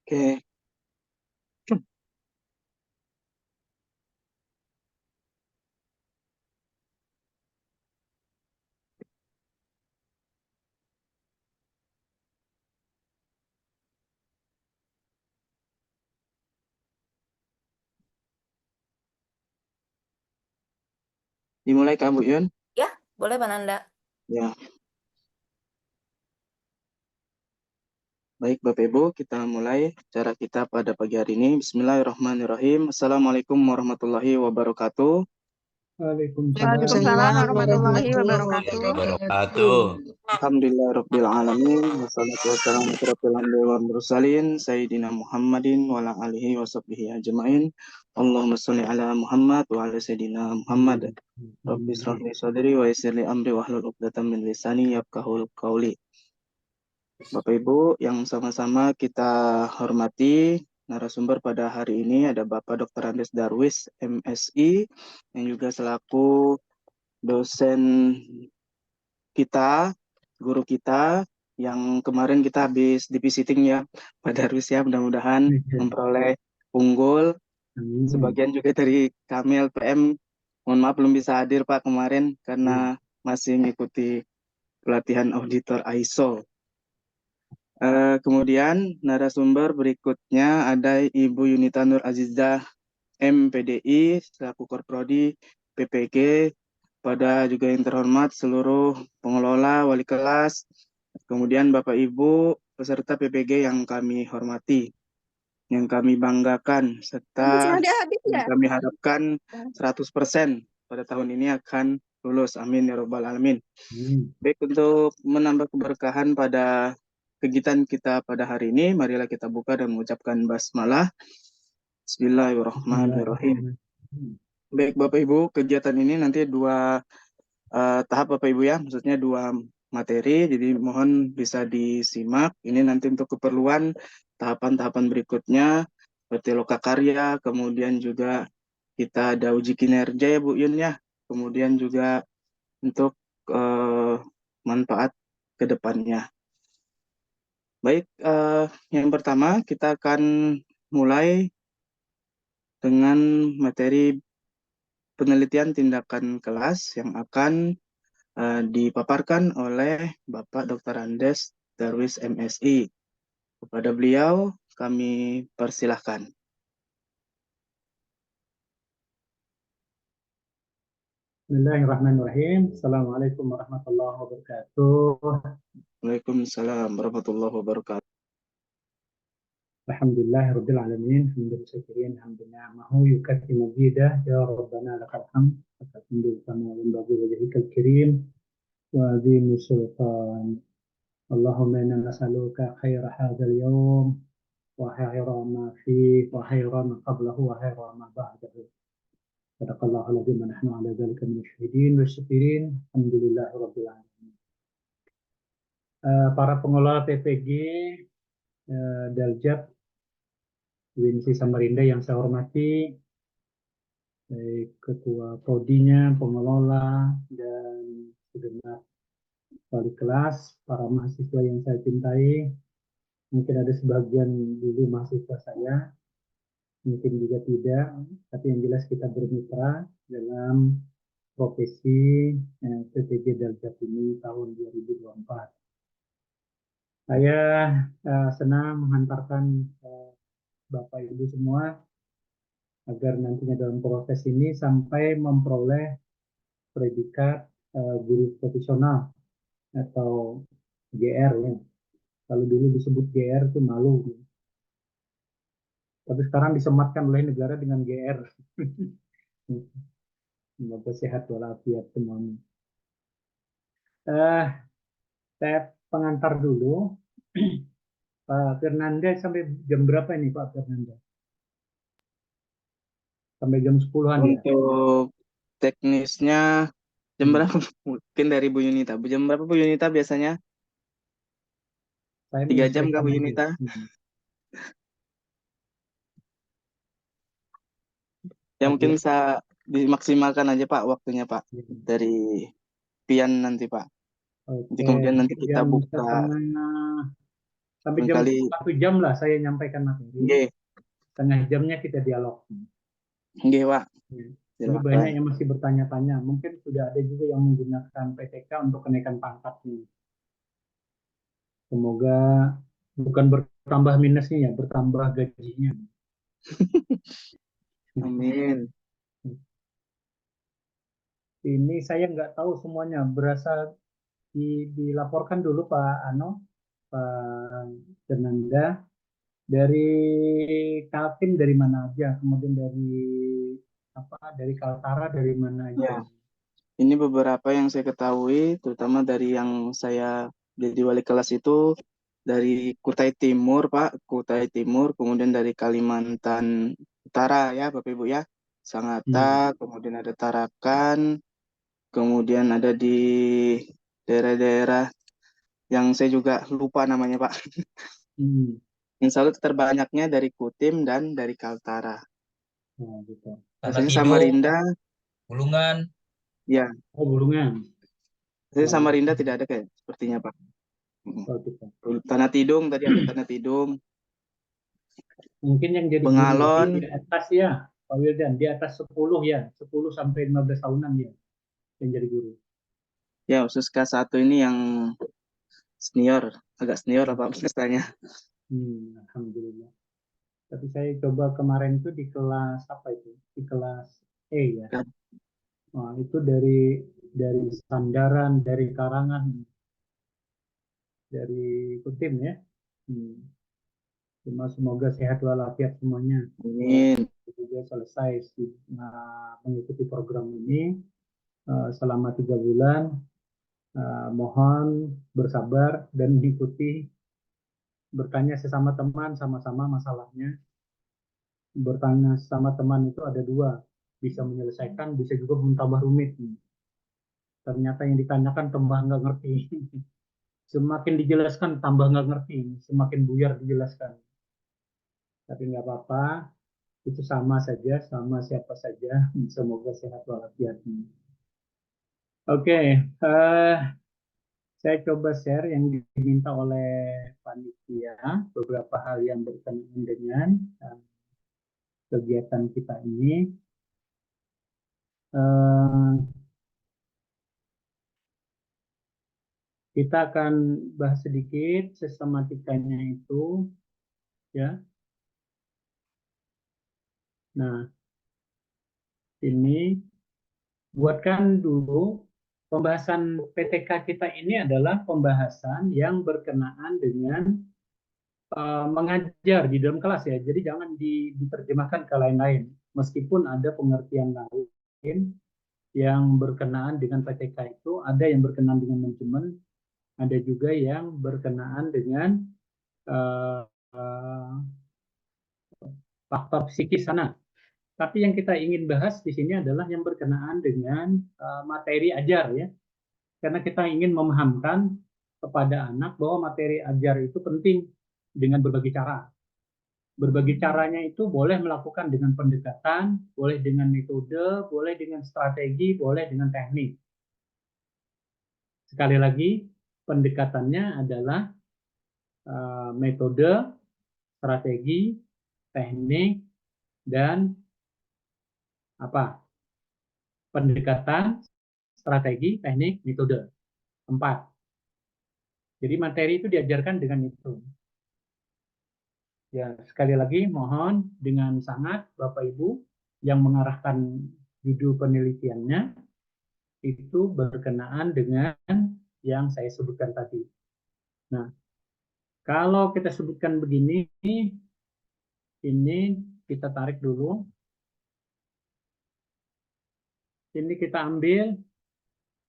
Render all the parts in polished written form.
Oke, dimulai Kak Bu Yun. Ya, boleh Pak Nanda. Ya, baik Bapak Ibu, kita mulai acara kita pada pagi hari ini. Bismillahirrahmanirrahim. Assalamualaikum warahmatullahi wabarakatuh. Waalaikumsalam Waalaikumsalam warahmatullahi warahmatullahi wabarakatuh. wabarakatuh. Alhamdulillahirrabbilalamin. Wassalatu wassalamu ala asyrofil anbiya'i wal mursalin. Sayyidina Muhammadin wa ala alihi wa sahbihi ajma'in. Allahumma sholli ala Muhammad wa ala Sayyidina Muhammad. Rabbi israh li sadri wa yassir li amri wahlul 'uqdatam min lisani yafqahul qawli. Bapak Ibu yang sama-sama kita hormati, narasumber pada hari ini ada Bapak Dr. Andes Darwis, MSI, yang juga selaku dosen kita, guru kita, yang kemarin kita habis di visiting ya, Pak Darwis ya, mudah-mudahan memperoleh unggul. Sebagian juga dari kami LPM, mohon maaf belum bisa hadir Pak kemarin karena masih mengikuti pelatihan auditor ISO. Kemudian narasumber berikutnya ada Ibu Yunita Nur Azizah MPDI selaku Korprodi PPG. Pada juga yang terhormat seluruh pengelola, wali kelas, kemudian Bapak Ibu peserta PPG yang kami hormati, yang kami banggakan, serta yang kami harapkan 100% pada tahun ini akan lulus. Amin ya Rabbal Alamin. Baik, untuk menambah keberkahan pada kegiatan kita pada hari ini, marilah kita buka dan mengucapkan basmalah. Bismillahirrahmanirrahim. Baik Bapak Ibu, kegiatan ini nanti dua tahap Bapak Ibu ya, maksudnya dua materi, jadi mohon bisa disimak. Ini nanti untuk keperluan tahapan-tahapan berikutnya, seperti lokakarya, kemudian juga kita ada uji kinerja ya Bu Yun ya, kemudian juga untuk manfaat ke depannya. Baik, yang pertama kita akan mulai dengan materi penelitian tindakan kelas yang akan dipaparkan oleh Bapak Dr. Andes Darwis MSI. Kepada beliau kami persilahkan. Bismillahirrahmanirrahim. Assalamualaikum warahmatullahi wabarakatuh. Waalaikumsalam warahmatullahi wabarakatuh. Alhamdulillahirabbil alamin. Hamdan syakirin hamdan ni'amahu yukafi majidah ya rabbana lakal hamd. Alhamdulillah kama yanbaghi wajhikal karim wa azimi sultan. Allahumma inna nas'aluka khaira hadzal yawm wa khaira ma fihi wa khaira ma qablahu wa khaira ma ba'dahu. Sadaqallahu alazim wa nahnu ala dzalika minasyahidin wasyakirin. Alhamdulillahirabbil alamin. Para pengelola TPG Daljab Winsi Samarinda yang saya hormati, baik ketua prodinya, pengelola, dan segenap wali kelas, para mahasiswa yang saya cintai. Mungkin ada sebagian dulu mahasiswa saya, mungkin juga tidak, tapi yang jelas kita bermitra dalam profesi PPG Daljab ini tahun 2024. Saya senang menghantarkan Bapak Ibu semua agar nantinya dalam proses ini sampai memperoleh predikat guru profesional atau GR ya. Kalau dulu disebut GR itu malu. Tapi sekarang disematkan oleh negara dengan GR. Semoga sehat walafiat semuanya. Saya pengantar dulu. Pak Fernanda sampai jam berapa ini Pak Fernanda? Sampai jam 10-an ya? Untuk teknisnya jam berapa? Mungkin dari Bu Yunita. Jam berapa Bu Yunita biasanya? Saya 3 jam kah Bu Yunita? Ya mungkin bisa dimaksimalkan aja Pak waktunya Pak dari Pian nanti Pak. Oke, Jadi kemudian nanti kita jam buka Sampai jam Barangkali 1 jam lah saya nyampaikan materi. nggih, Setengah jamnya kita dialog. nggih, Pak. Ya. Ini Silakan. banyak yang masih bertanya-tanya. Mungkin sudah ada juga yang menggunakan PTK untuk kenaikan pangkatnya. Semoga bukan bertambah minusnya ya, bertambah gajinya. Amin. Ini saya nggak tahu semuanya. Berasal dilaporkan dulu Pak Fernanda, dari Kaltim dari mana aja, kemudian dari Kaltara dari mana aja. Ya, ini beberapa yang saya ketahui, terutama dari yang saya jadi wali kelas itu dari Kutai Timur, Pak, Kutai Timur, kemudian dari Kalimantan Utara ya, Bapak Ibu ya, Sangatta, kemudian ada Tarakan, kemudian ada di daerah-daerah yang saya juga lupa namanya, Pak. Hmm. Yang selalu terbanyaknya dari Kutim dan dari Kaltara. Nah, gitu. Tanah Biasanya Tidung, Samarinda, Bulungan. ya, Oh, Bulungan. biasanya Oh, Samarinda tidak ada kayak sepertinya, Pak. oh, gitu. Tanah Tidung tadi ada Tanah Tidung, Mungkin yang jadi guru Bengalon, di atas ya, Pak Wildan, di atas 10 ya, 10 sampai 15 tahunan ya, yang jadi guru. ya khusus K1 ini yang senior, agak senior lah Pak pesertanya. Alhamdulillah. Tapi saya coba kemarin itu di kelas apa itu? Di kelas E ya. Nah, itu dari Sandaran, dari Karangan, dari Kutim ya. Cuma semoga sehat walafiat semuanya. Amin. Juga selesai mengikuti program ini selama 3 bulan. Mohon bersabar dan mengikuti, bertanya sesama teman sama-sama masalahnya. Bertanya sama teman itu ada 2, bisa menyelesaikan, bisa juga tambah rumit. Ternyata yang ditanyakan tambah nggak ngerti. Semakin dijelaskan tambah nggak ngerti, semakin buyar dijelaskan. Tapi nggak apa-apa, itu sama saja, sama siapa saja. Semoga sehat walafiat. Oke, saya coba share yang diminta oleh panitia, beberapa hal yang berkenaan dengan kegiatan kita ini. Kita akan bahas sedikit sistematikanya itu, ya. Nah, ini buatkan dulu pembahasan PTK kita ini adalah pembahasan yang berkenaan dengan mengajar di dalam kelas ya. Jadi jangan diterjemahkan ke lain-lain. Meskipun ada pengertian lain yang berkenaan dengan PTK itu, ada yang berkenaan dengan manajemen, ada juga yang berkenaan dengan faktor psikis sana. Tapi yang kita ingin bahas di sini adalah yang berkenaan dengan materi ajar ya. Karena kita ingin memahamkan kepada anak bahwa materi ajar itu penting dengan berbagai cara. Berbagai caranya itu boleh melakukan dengan pendekatan, boleh dengan metode, boleh dengan strategi, boleh dengan teknik. Sekali lagi, pendekatannya adalah metode, strategi, teknik, dan apa? Pendekatan, strategi, teknik, metode. 4. Jadi materi itu diajarkan dengan itu. Ya, sekali lagi mohon dengan sangat Bapak Ibu yang mengarahkan judul penelitiannya itu berkenaan dengan yang saya sebutkan tadi. Nah, kalau kita sebutkan begini, ini kita tarik dulu. Ini kita ambil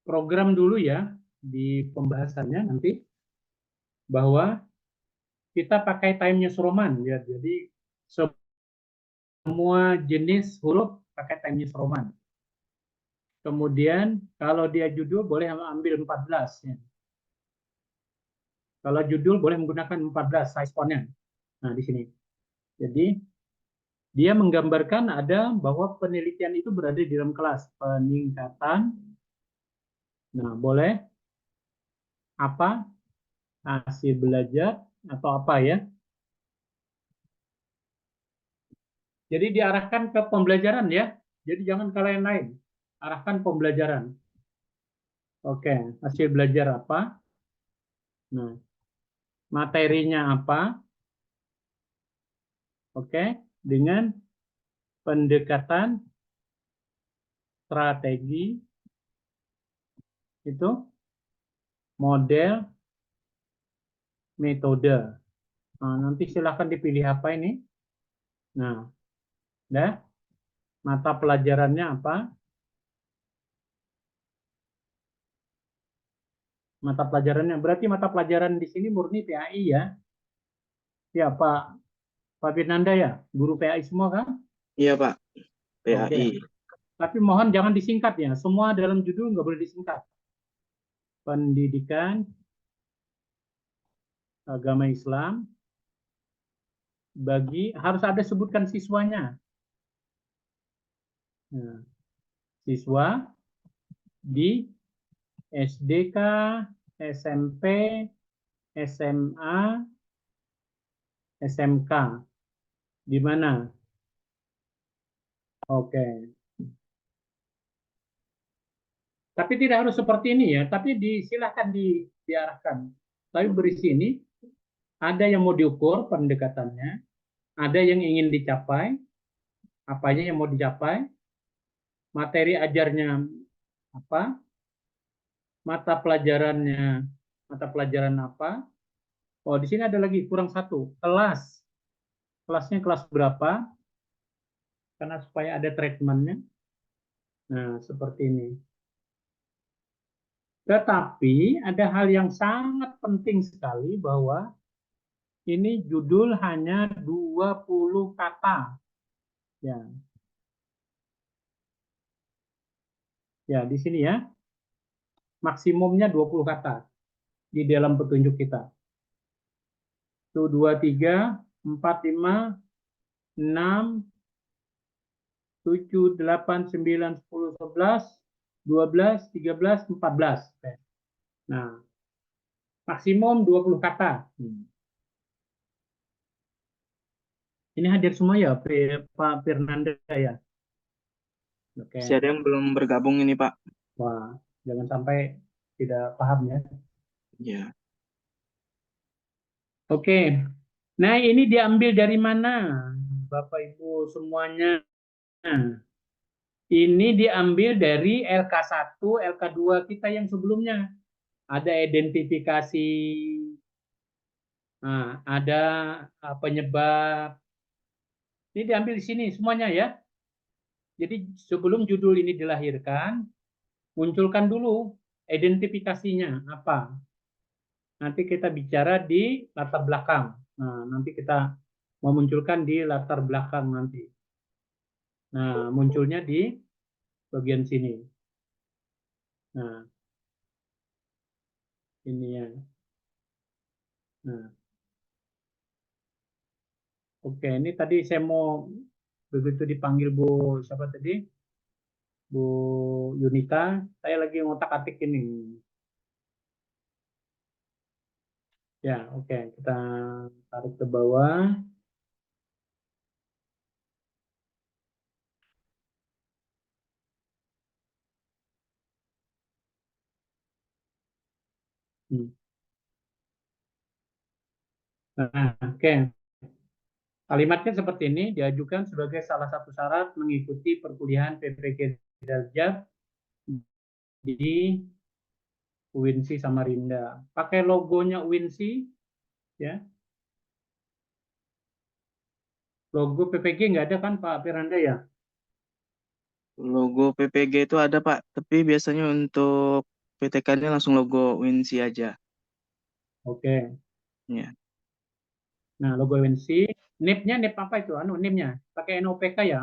program dulu ya di pembahasannya nanti, bahwa kita pakai time news Roman ya. Jadi semua jenis huruf pakai time news Roman. Kemudian kalau dia judul boleh ambil 14 ya. Kalau judul boleh menggunakan 14 size fontnya. Nah, di sini. Jadi dia menggambarkan ada bahwa penelitian itu berada di dalam kelas peningkatan. Nah, boleh apa? Hasil belajar atau apa ya. Jadi diarahkan ke pembelajaran ya. Jadi jangan ke lain-lain. Arahkan pembelajaran. Oke, hasil belajar apa? Nah, materinya apa? Oke, dengan pendekatan strategi itu model metode. Nah, nanti silahkan dipilih apa ini. Nah, dah. Mata pelajarannya apa? Mata pelajarannya berarti mata pelajaran di sini murni PAI ya. Ya Pak Firnanda ya, guru PAI semua kan? Iya Pak, Oke. PAI. Tapi mohon jangan disingkat ya. Semua dalam judul nggak boleh disingkat. Pendidikan agama Islam bagi harus ada sebutkan siswanya. Nah, siswa di SDK, SMP, SMA, SMK. Di mana? Oke. Tapi tidak harus seperti ini ya, tapi silahkan diarahkan. Tapi berisi ini, ada yang mau diukur pendekatannya, ada yang ingin dicapai, apanya yang mau dicapai, materi ajarnya apa, mata pelajaran apa. Oh, di sini ada lagi kurang satu, kelas. Kelasnya kelas berapa? Karena supaya ada treatmentnya. Nah, seperti ini. Tetapi ada hal yang sangat penting sekali bahwa ini judul hanya 20 kata. Ya. Ya, di sini ya. Maksimumnya 20 kata di dalam petunjuk kita. 1, 2, 3, 4, 5, 6, 7, 8, 9, 10, 11, 12, 13, 14. Nah, maksimum 20 kata. Ini hadir semua ya, Pak Firnanda ya? Oke. Masih ada yang belum bergabung ini Pak. Wah, jangan sampai tidak paham ya. Ya. Oke. Nah, ini diambil dari mana? Bapak Ibu semuanya. Ini diambil dari LK1, LK2 kita yang sebelumnya. Ada identifikasi, nah, ada penyebab. Ini diambil di sini semuanya ya. Jadi sebelum judul ini dilahirkan, munculkan dulu identifikasinya apa. Nanti kita bicara di latar belakang. Nah, nanti kita memunculkan di latar belakang nanti. Nah, munculnya di bagian sini. Nah, ini ya. Nah, oke, ini tadi saya mau begitu dipanggil Bu siapa tadi? Bu Yunita, saya lagi ngotak-atik ini. Ya, oke, kita tarik ke bawah. Nah, oke. Kalimatnya seperti ini, diajukan sebagai salah satu syarat mengikuti perkuliahan PPG Darjat di UINSI Samarinda. Pakai logonya UINSI, ya. Logo PPG nggak ada kan Pak Firanda ya? Logo PPG itu ada Pak, tapi biasanya untuk PTK-nya langsung logo WINSI aja. Oke. Ya. Nah, logo UINSI. NIP-nya NIP apa itu? NIP-nya pakai NOPK ya?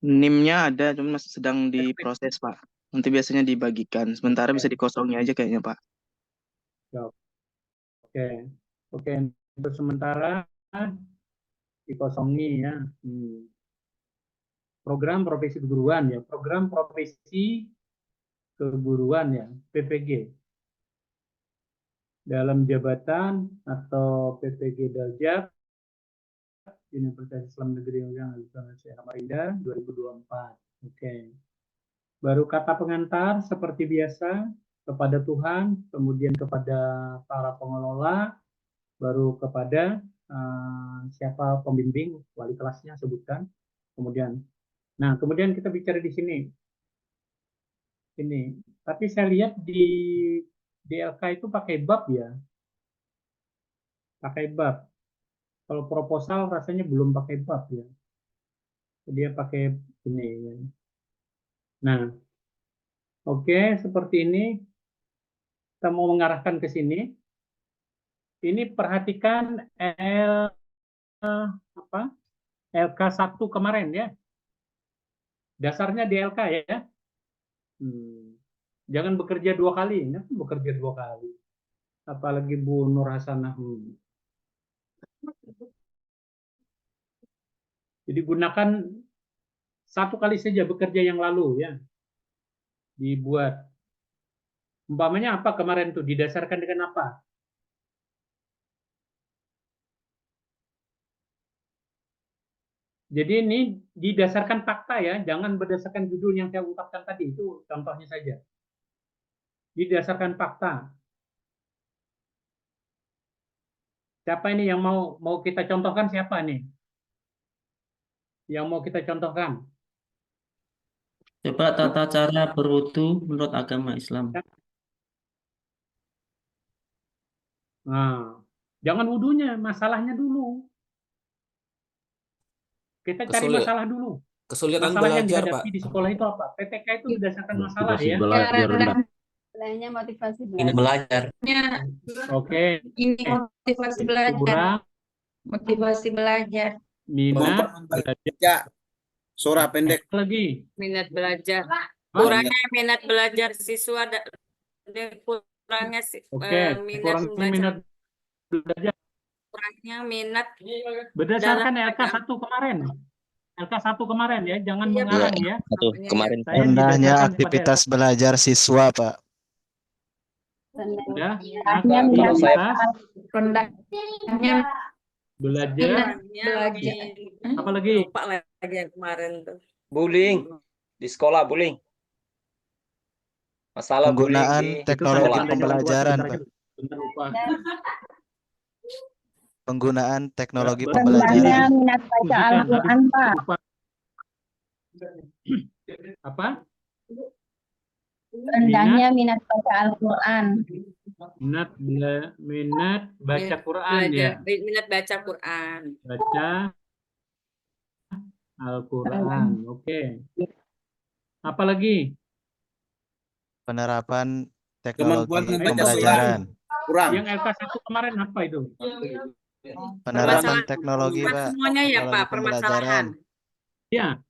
NIM-nya ada, cuma masih sedang NOPK. diproses Pak. Nanti biasanya dibagikan. Sementara bisa dikosongin aja kayaknya Pak. Oke. Oke. Untuk sementara dikosongi ya. Program profesi keguruan ya. Program profesi keguruan ya. PPG. dalam jabatan atau PPG Daljak Universitas Islam Negeri Samarinda 2024. Oke. Baru kata pengantar seperti biasa kepada Tuhan, kemudian kepada para pengelola, baru kepada siapa pembimbing, wali kelasnya sebutkan. Kemudian kita bicara di sini. Ini. Tapi saya lihat di DLK itu pakai bab ya. Pakai bab. Kalau proposal rasanya belum pakai bab ya. Dia pakai ini. Nah, oke, seperti ini. Kita mau mengarahkan ke sini. Ini perhatikan LK1 kemarin ya. Dasarnya di LK ya. Jangan bekerja 2 kali. Ini bekerja 2 kali. Apalagi Bu Nur Hasanah. Jadi gunakan 1 kali saja bekerja yang lalu ya. Dibuat. Umpamanya apa kemarin tuh? Didasarkan dengan apa? Jadi ini didasarkan fakta ya, jangan berdasarkan judul yang saya ungkapkan tadi, itu contohnya saja. Didasarkan fakta. Siapa ini yang mau kita contohkan, siapa nih? Yang mau kita contohkan? Coba tata cara berwudu menurut agama Islam. Nah, jangan wudunya, masalahnya dulu. Kita cari masalah dulu. Kesulitan Masalah yang belajar, dihadapi Pak. di sekolah itu apa? PTK itu berdasarkan masalah ya. Lainnya motivasi Ini belajar. belajar. Oke. Ini motivasi belajar. Kurang Motivasi belajar. minat belajar. Surah pendek. Lagi. Minat belajar. Kurangnya minat belajar siswa dan kurangnya Oke. minat Kurangnya membaca. minat belajar. Kurangnya minat Berdasarkan dalam LK1 kemarin. LK1 kemarin ya, jangan Iya, mengarang Pak. ya. Satu kemarin Saya Rendahnya didasarkan aktivitas pada belajar siswa, Pak. udah Rendahnya aktivitas rendahnya belajar. belajar. Apa lagi? Lupa lagi yang kemarin tuh. bullying di sekolah, bullying. Masalah Penggunaan bullying di teknologi sekolah. pembelajaran, Pak. Bentar lupa. Penggunaan teknologi Rendahnya pembelajaran. minat baca Al-Quran, Pak. Lupa. Apa? Rendahnya minat baca Al-Quran. Minat baca Quran ya. Minat baca Quran. Baca Al-Quran. Oke. Apa lagi? Penerapan Kemampuan teknologi membaca pembelajaran. Kurang. Yang LK1 kemarin apa itu? Penerapan teknologi, Pak. Semuanya ya, Teknologi Pak, pembelajaran. permasalahan. Ya.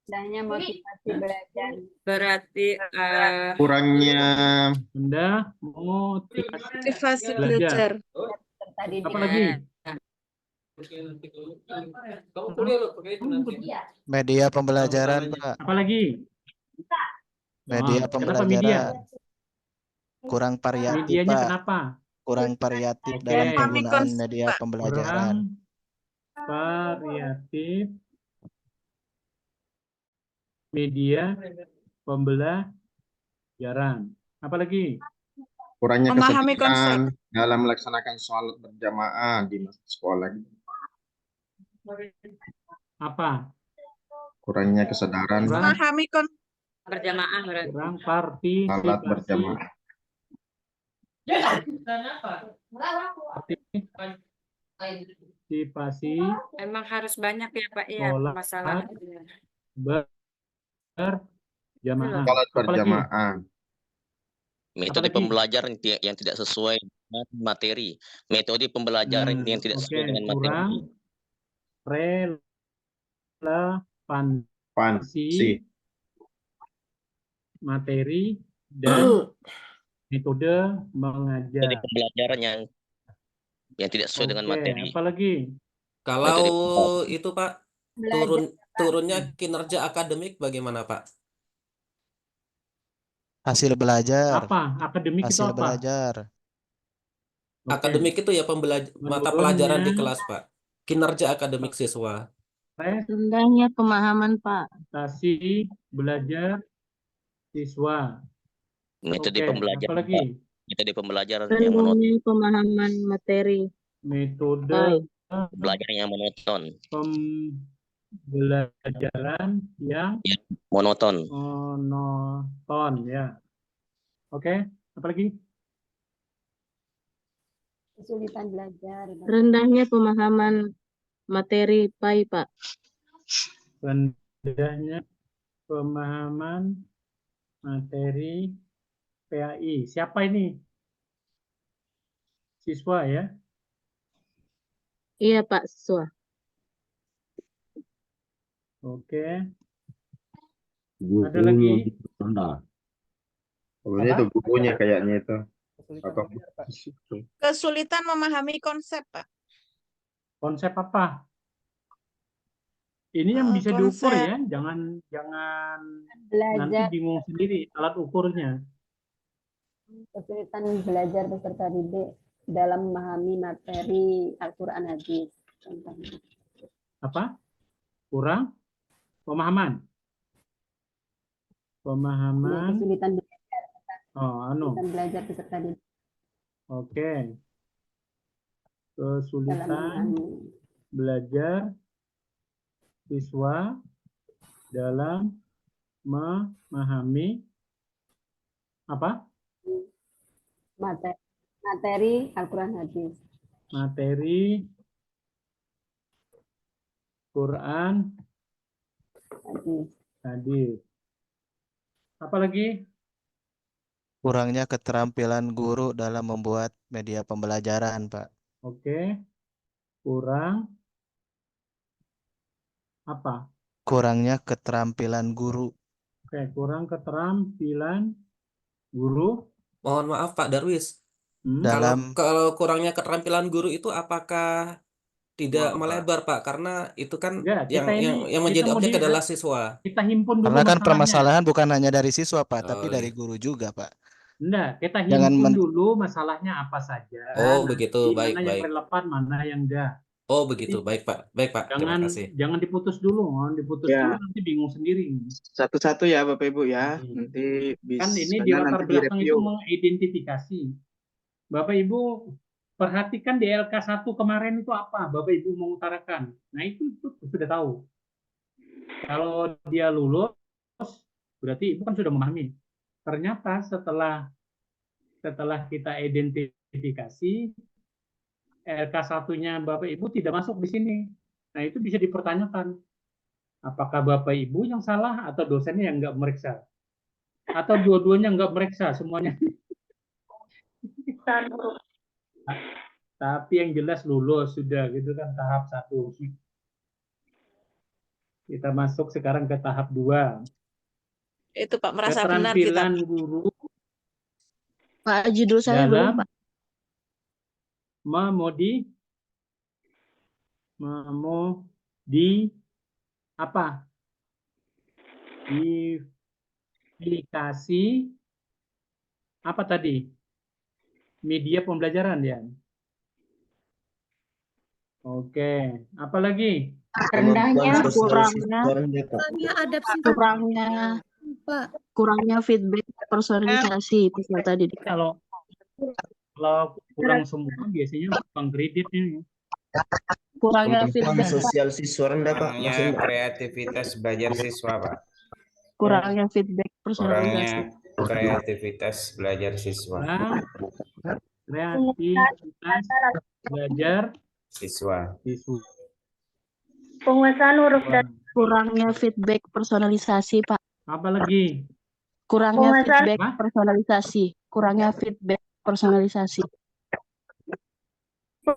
Rendahnya motivasi belajar. Berarti Kurangnya Benda motivasi belajar. Apa lagi? Media pembelajaran, Pak. Apa lagi? Media Kenapa media? pembelajaran. Kurang variatif, Medianya Pak. kenapa? Kurang variatif Oke. dalam penggunaan media pembelajaran. Kurang variatif media pembelajaran. Apa lagi? kurangnya Memahami kesediaan dalam melaksanakan sholat berjamaah di sekolah. Apa? Kurangnya kesadaran Kurang, Memahami berjamaah berarti. kurang sholat partisipasi. berjamaah. Partisipasi Emang harus banyak ya, Pak, ya Sholat. masalahnya. berjamaah. Sholat Apa lagi? berjamaah. Metode Apalagi? pembelajaran yang tidak sesuai dengan materi. Metode pembelajaran yang tidak sesuai dengan materi. Kurang relevansi Pansi. materi dan metode mengajar. Metode pembelajaran yang tidak sesuai dengan Oke, materi. apalagi? Kalau itu, Pak, turunnya kinerja akademik bagaimana, Pak? Hasil belajar. Apa? Akademik itu Hasil apa? belajar. Akademik itu ya mata pelajaran di Menurunnya kelas, Pak. Kinerja akademik siswa. Rendahnya pemahaman, Pak. prestasi belajar siswa. Metode Oke, pembelajaran, Pak. apalagi Metode pembelajaran yang monoton. Rendahnya pemahaman materi. metode Belajar yang monoton. pembelajaran yang Ya, monoton. monoton ya. Oke, apalagi? Kesulitan belajar. Rendahnya pemahaman materi PAI, Pak. Rendahnya pemahaman materi PAI. Siapa ini? Siswa ya? Iya, Pak, siswa. Oke. Ada lagi? Ini tuh bukunya kayaknya itu. Atau Kesulitan memahami konsep, Pak. Konsep apa? Ini yang bisa diukur Konsep ya, jangan nanti Belajar, bingung sendiri alat ukurnya. kesulitan belajar peserta didik dalam memahami materi Al-Quran hadis. Contohnya. Apa? Kurang pemahaman. Ya, Pemahaman. kesulitan Kesulitan belajar belajar peserta didik Oke. dalam Kesulitan memahami belajar siswa dalam memahami apa? materi Al-Quran hadis. Materi Quran Hadis. hadis. Apa lagi? Kurangnya keterampilan guru dalam membuat media pembelajaran, Pak. Oke. Kurang apa? Kurangnya keterampilan guru. Oke, kurang keterampilan guru Mohon maaf, Pak Darwis. Dalam Kalau kurangnya keterampilan guru itu apakah tidak melebar, Pak? Karena itu kan Enggak, yang kita ini yang menjadi kita mau objek di- adalah siswa. kita himpun dulu karena kan masalahnya. permasalahan bukan hanya dari siswa, Pak, tapi Oh, dari iya. guru juga, Pak. Enggak, kita Jangan himpun men- dulu masalahnya apa saja. Oh, Nanti begitu. Baik, mana yang baik. relevan, mana yang enggak. Oh, begitu. Baik, Pak. Baik, Pak. Terima kasih. Jangan diputus dulu, diputus Ya. dulu nanti bingung sendiri. Satu-satu ya Bapak Ibu ya. Nanti Kan ini bisa di latar nanti belakang itu direview. mengidentifikasi. Bapak Ibu perhatikan di LK1 kemarin itu apa? Bapak Ibu mengutarakan. Nah, itu sudah tahu. Kalau dia lulus, berarti Ibu kan sudah memahami. Ternyata setelah kita identifikasi, LK1-nya Bapak Ibu tidak masuk di sini. Nah, itu bisa dipertanyakan. Apakah Bapak Ibu yang salah atau dosennya yang nggak meriksa? Atau dua-duanya nggak meriksa semuanya? Tapi yang jelas lulus sudah gitu kan tahap 1. Kita masuk sekarang ke tahap 2. Itu, Pak, merasa benar kita. Keterampilan guru Pak, judul saya belum, dalam Pak. Aplikasi apa tadi? Media pembelajaran ya. Oke, apa lagi? Rendahnya, kurangnya feedback personalisasi peserta didik. Kalau kurang semua biasanya Bang kredit ini. Kurangnya feedback, Pak. Sosial siswa rendah, Pak. Kurangnya kreativitas belajar siswa, Pak. Kurangnya feedback personalisasi. Kurangnya kreativitas belajar siswa. Nah, kreativitas belajar Siswa. Penguasaan huruf dan kurangnya feedback personalisasi, Pak. Apa lagi? Kurangnya Penguasaan- feedback Apa? personalisasi. Kurangnya feedback personalisasi.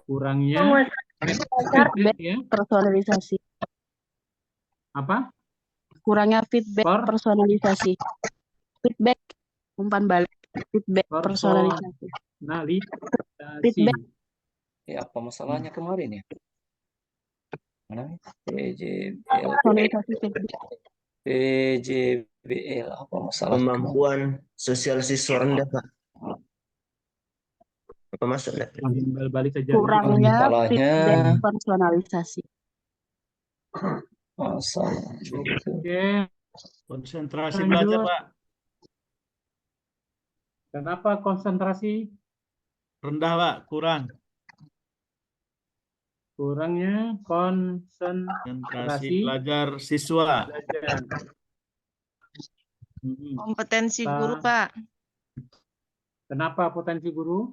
Kurangnya Feedback ya. personalisasi. Apa? Kurangnya feedback personalisasi. Feedback umpan balik. Feedback personalisasi. Personalisasi. Feedback. Ya, apa masalahnya kemarin ya? Mana? PJBL. Personalisasi feedback. PJBL. Apa masalah? Kemampuan sosial siswa rendah, Pak. Apa maksudnya? Balik saja. Kurangnya Salahnya feedback personalisasi. masalah. Oke, Konsentrasi belajar, lanjut. Pak. Kenapa konsentrasi? Rendah, Pak. Kurang. Kurangnya Konsentrasi konsentrasi belajar siswa. belajar. Kompetensi Pak. guru, Pak. Kenapa potensi guru?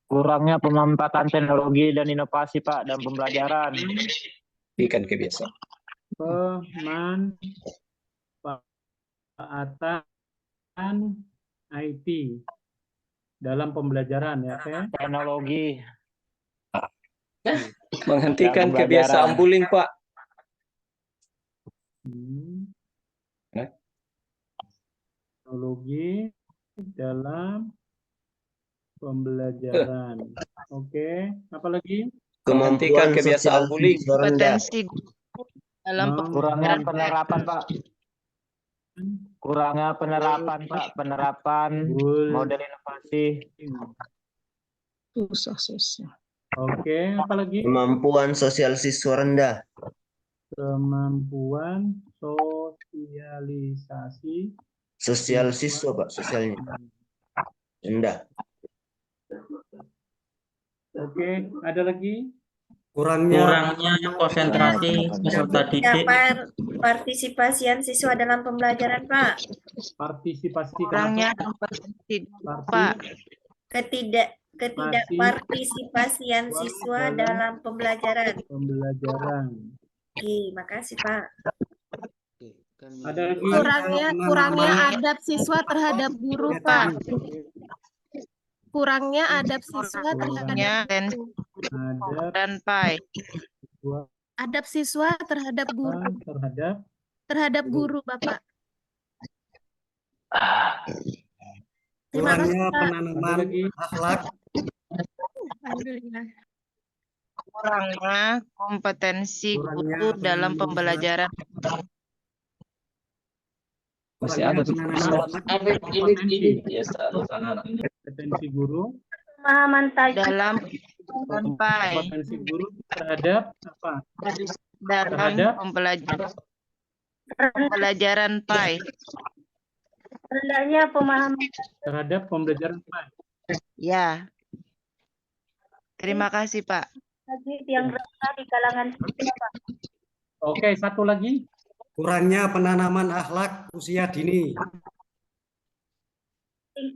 Kurangnya pemanfaatan teknologi dan inovasi, Pak, dan pembelajaran. Ikan kebiasaan. Pemanfaatan IT dalam pembelajaran, ya, oke? Teknologi. Menghentikan Dan kebiasaan pembelajaran. bullying, Pak. Teknologi dalam pembelajaran. Oke, apa lagi? Menghentikan kebiasaan bullying. Kompetensi guru dalam Kurangnya penerapan, Pak. Kurangnya penerapan, Pak. Penerapan model inovasi. susah. Oke, apa lagi? Kemampuan sosial siswa rendah. Kemampuan sosialisasi Sosial siswa, Pak. Sosialnya rendah. Oke, ada lagi? Kurangnya konsentrasi peserta didik. Partisipasian siswa dalam pembelajaran, Pak. Partisipasi Kurangnya kompetensi guru, Pak. Ketidakpartisipasian siswa dalam pembelajaran. Oke, makasih, Pak. Ada lagi? Kurangnya adab siswa terhadap guru, Pak. Kurangnya adab siswa terhadap guru. Dan Pai. Adab siswa terhadap guru. Terhadap guru, Bapak. Terima kasih, Kurangnya Pak. penanaman akhlak. Alhamdulillah. Kurangnya kompetensi guru dalam pembelajaran. Masih ada tuh. Kompetensi guru Pemahaman dalam Pai. kompetensi guru terhadap apa? Dalam pembelajaran Pai. rendahnya pemahaman Terhadap pembelajaran PAI. Ya. Terima kasih, Pak. tajwid yang rendah di kalangan siswa, Pak. Oke, satu lagi. Kurangnya penanaman akhlak usia dini.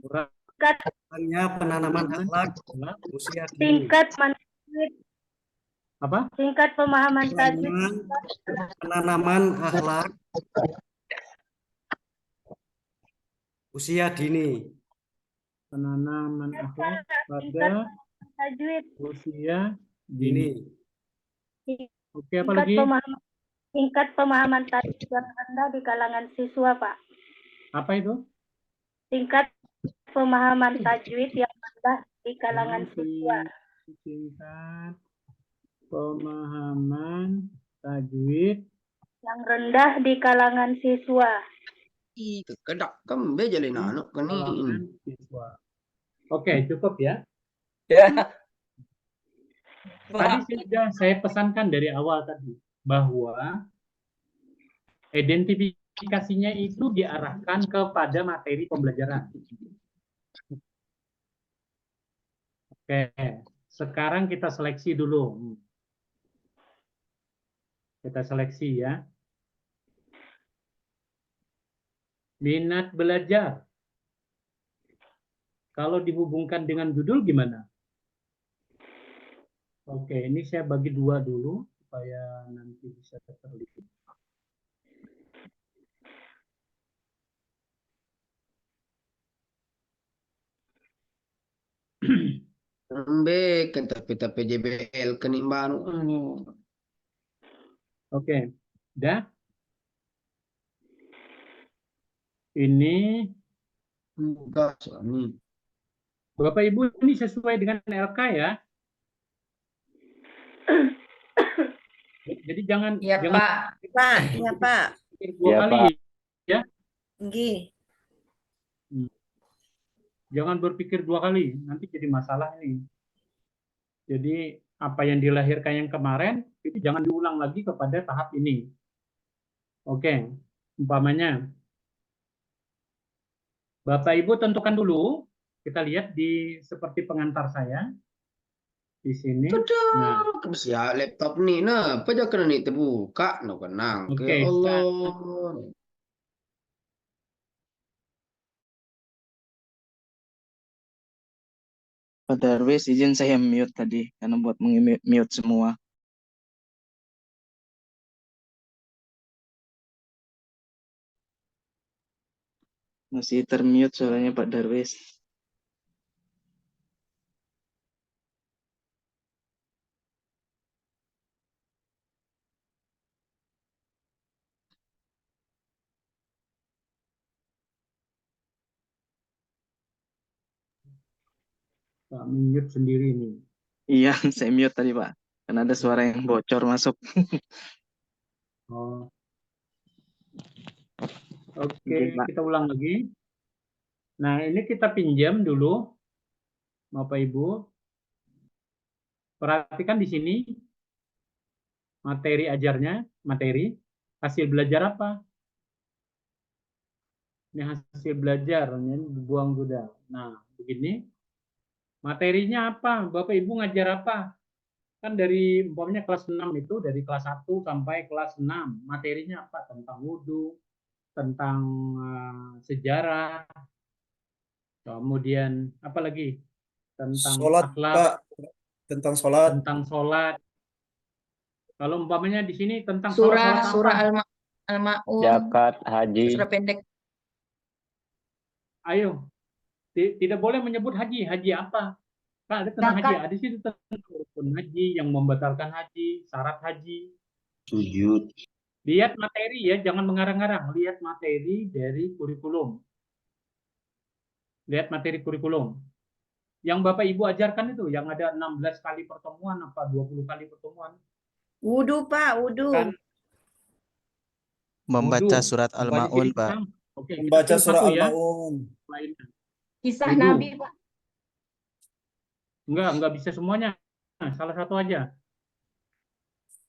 Kurangnya penanaman akhlak usia dini. Tingkat pemahaman tajwid Penanaman akhlak usia dini. Penanaman akhlak pada tajwid usia dini. Oke, apa tingkat lagi? tingkat pemahaman tajwid yang rendah di kalangan siswa, Pak. Apa itu? Tingkat pemahaman tajwid yang rendah di kalangan siswa. Tingkat pemahaman tajwid Yang rendah di kalangan siswa. Kedak kembe jalin anak kalangan siswa. Oke, cukup ya. Tadi sudah saya pesankan dari awal tadi bahwa identifikasinya itu diarahkan kepada materi pembelajaran. Oke, sekarang kita seleksi dulu. Kita seleksi ya. Minat belajar. Kalau dihubungkan dengan judul gimana? Oke, ini saya bagi dua dulu supaya nanti bisa terlihat. Kan tapi JBL kenimban. Oke, dah. Ini Bapak Ibu ini sesuai dengan LK ya. Jadi jangan Ya, jangan Pak. Pak, ya Pak. berpikir dua Ya, kali Pak. ya. Nggih. Jangan berpikir dua kali, nanti jadi masalah ini. Jadi apa yang dilahirkan yang kemarin itu jangan diulang lagi kepada tahap ini. Oke, umpamanya Bapak Ibu tentukan dulu. Kita lihat di seperti pengantar saya di sini. Nah, Ya laptop nih, nah, apa aja kena nih terbuka, no kenang. oke, Ya Allah. Pak Darwis, izin saya mute tadi karena buat mute semua. Masih termute suaranya Pak Darwis. Pak mute sendiri nih. Iya, saya mute tadi Pak. Karena ada suara yang bocor masuk. Oh. Oke, Oke, Pak. kita ulang lagi. Nah, ini kita pinjam dulu, Bapak Ibu. Perhatikan di sini materi ajarnya, materi hasil belajar apa? Ini hasil belajar, ini dibuang sudah. Nah, begini. Materinya apa? Bapak Ibu ngajar apa? Kan dari umpamanya kelas 6 itu dari kelas 1 sampai kelas 6. Materinya apa? Tentang wudhu, tentang sejarah, kemudian apa lagi? Tentang Sholat, akhlak, Pak. Tentang sholat. tentang sholat. Kalau umpamanya di sini tentang sholat Surah apa? Al-Maun. Zakat, haji. Surah pendek. Ayo, tidak boleh menyebut haji. Haji apa? Kan ada tentang haji. Ada di situ tentang rukun haji, yang membatalkan haji, syarat haji. Sujud. Lihat materi ya, jangan mengarang-arang. Lihat materi dari kurikulum. Lihat materi kurikulum. Yang Bapak Ibu ajarkan itu, yang ada 16 kali pertemuan, apa 20 kali pertemuan. Wudhu, Pak, wudhu. Kan, Membaca wudhu. surat Al-Maun, Jadi Pak. Oke, kita Membaca pilih surah satu ya. Al-Maun. Kisah Wudhu. Nabi, Pak. Enggak bisa semuanya. Nah, salah satu aja.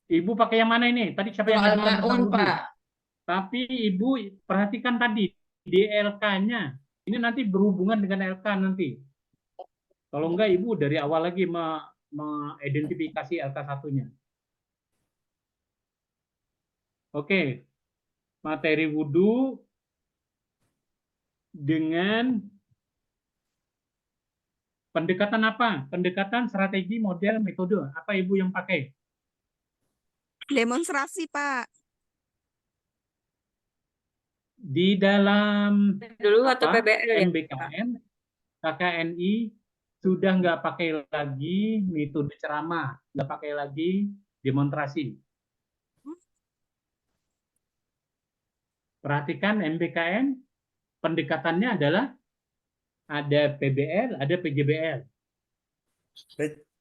Ibu pakai yang mana ini? Tadi siapa yang Surah ngajarkan tentang Al-Maun, wudhu? Pak. Tapi Ibu perhatikan tadi di LK-nya. Ini nanti berhubungan dengan LK nanti. Kalau enggak Ibu dari awal lagi mengidentifikasi LK satunya. Oke. Materi wudhu dengan pendekatan apa? Pendekatan strategi, model, metode. Apa Ibu yang pakai? Demonstrasi, Pak. Di dalam Dulu atau apa, PBL ya, MBKM, KKNI sudah nggak pakai lagi metode ceramah, nggak pakai lagi demonstrasi. Perhatikan MBKM, pendekatannya adalah ada PBL, ada PJBL.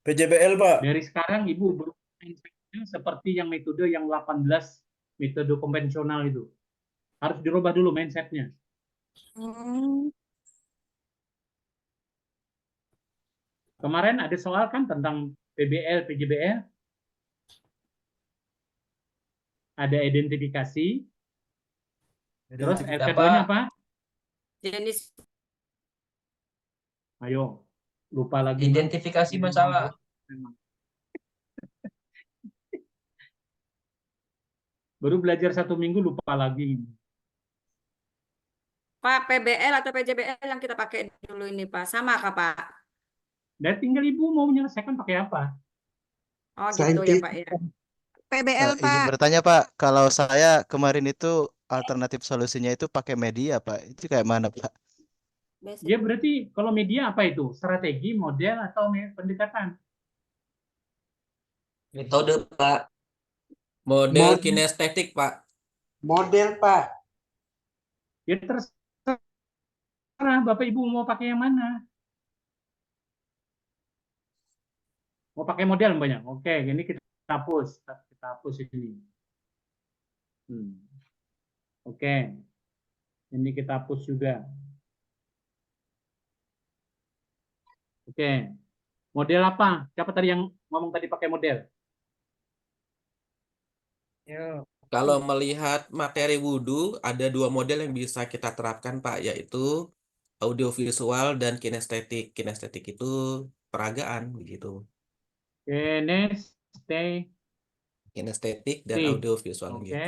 PJBL, Pak. Dari sekarang Ibu bermain seperti yang metode yang 18 metode konvensional itu. Harus dirubah dulu mindsetnya. Kemarin ada soal kan tentang PBL, PJBL. Ada identifikasi. Terus LK2-nya apa? jenis Ayo, lupa lagi. Identifikasi masalah. Baru belajar 1 minggu lupa lagi. Pak, PBL atau PJBL yang kita pakai dulu ini, Pak. Sama kah, Pak? Dan tinggal Ibu mau menyelesaikan pakai apa? Oh, gitu ya, Pak ya. PBL, Izin Pak. bertanya, Pak. Kalau saya kemarin itu alternatif solusinya itu pakai media, Pak. Itu kayak mana, Pak? Ya berarti kalau media apa itu? Strategi, model, atau pendekatan? Metode, Pak. Model kinestetik, Pak. Model, Pak. Ya terserah Bapak Ibu mau pakai yang mana. Mau pakai model banyak. Oke, ini kita hapus. Kita hapus ini. Oke. Ini kita hapus juga. Oke. Model apa? Siapa tadi yang ngomong tadi pakai model? Kalau melihat materi wudhu, ada 2 model yang bisa kita terapkan, Pak, yaitu audiovisual dan kinestetik. Kinestetik itu peragaan, begitu. Kinestetik dan audiovisual. Oke. Gitu.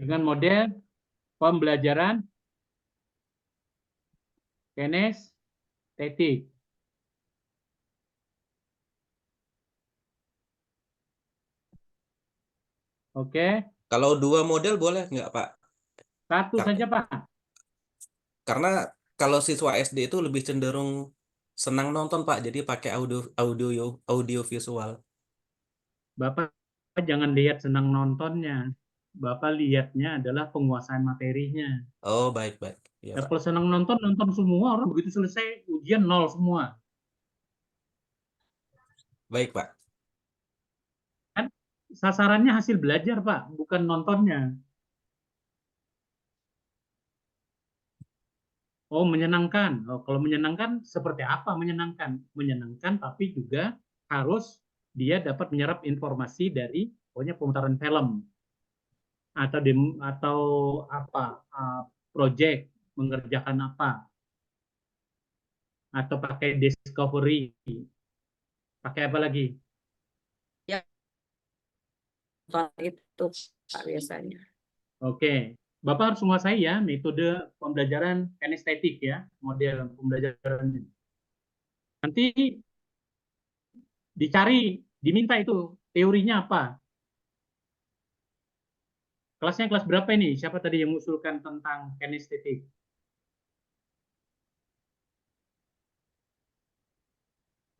Dengan model pembelajaran kinestetik. Oke. Kalau 2 model boleh nggak, Pak? Satu saja, Pak. Karena kalau siswa SD itu lebih cenderung senang nonton, Pak, jadi pakai audio visual. Bapak jangan lihat senang nontonnya. Bapak lihatnya adalah penguasaan materinya. Oh, baik. Ya, Pak. Kalau senang nonton semua, orang begitu selesai ujian 0 semua. Baik, Pak. Kan sasarannya hasil belajar, Pak, bukan nontonnya. Oh, menyenangkan. Oh, kalau menyenangkan seperti apa menyenangkan? Menyenangkan tapi juga harus dia dapat menyerap informasi dari pokoknya pemutaran film atau apa project mengerjakan apa atau pakai discovery, pakai apa lagi? Ya, itu Pak biasanya. Oke, Bapak harus menguasai ya metode pembelajaran kinestetik ya, model pembelajaran. Nanti dicari, diminta itu teorinya apa. Kelasnya kelas berapa ini? Siapa tadi yang mengusulkan tentang kinestetik?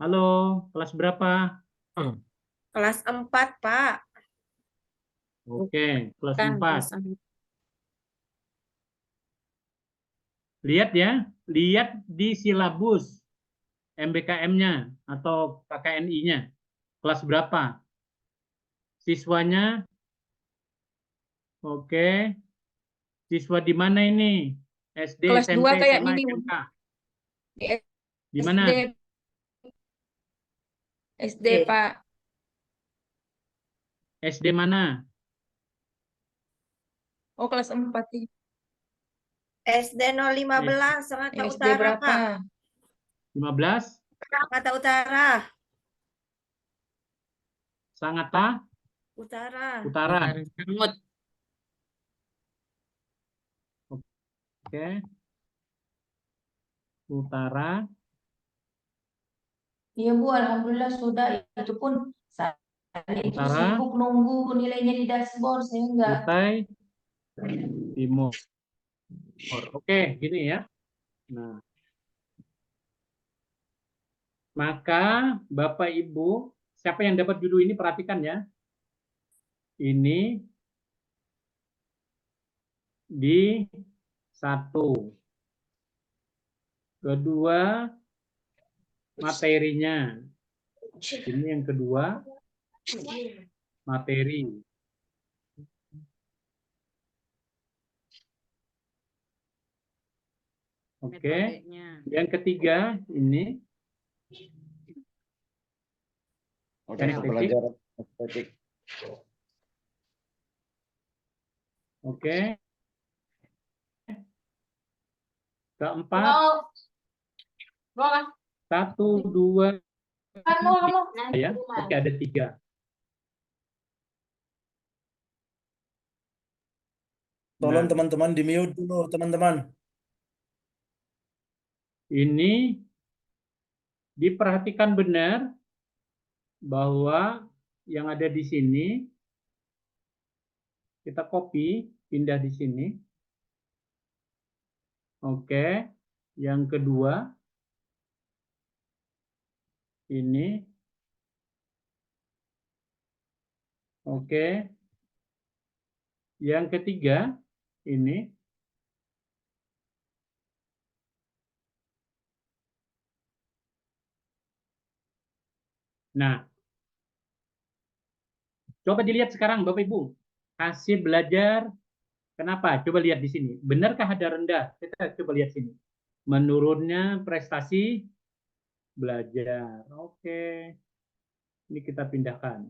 Halo, kelas berapa? Kelas 4, Pak. Oke, kelas Kan, 4. Lihat ya, lihat di silabus MBKM-nya atau KKNI-nya. Kelas berapa? Siswanya? Oke. Siswa di mana ini? SD, Kelas SMP, 2 kayak SMA, ini. SMK? Di Di mana? SD, Pak. SD mana? Oh, kelas 4. SD 015 Sangatta SD Utara, berapa? Pak. 15? Sangatta Utara. Sangatta Utara. Utara. Semut. Oke. Utara. Iya Bu, alhamdulillah sudah. Itu pun saya itu Utara. sibuk nunggu nilainya di dashboard sehingga Kutai. Timur. Oke, gini ya. Nah, maka Bapak Ibu, siapa yang dapat judul ini perhatikan ya. Ini di 1. Kedua, materinya. Ini yang kedua, materi. Oke. Yang ketiga ini pelajaran estetik. Oke. Keempat. 1, 2, ya. Oke, ada 3. Tolong teman-teman di mute dulu, teman-teman. Ini diperhatikan benar bahwa yang ada di sini kita copy, pindah di sini. Oke. Yang kedua ini. Oke. Yang ketiga ini. Nah, coba dilihat sekarang Bapak Ibu. hasil belajar. Kenapa? Coba lihat di sini. Benarkah ada rendah? Kita coba lihat sini. Menurunnya prestasi belajar. Oke. Ini kita pindahkan.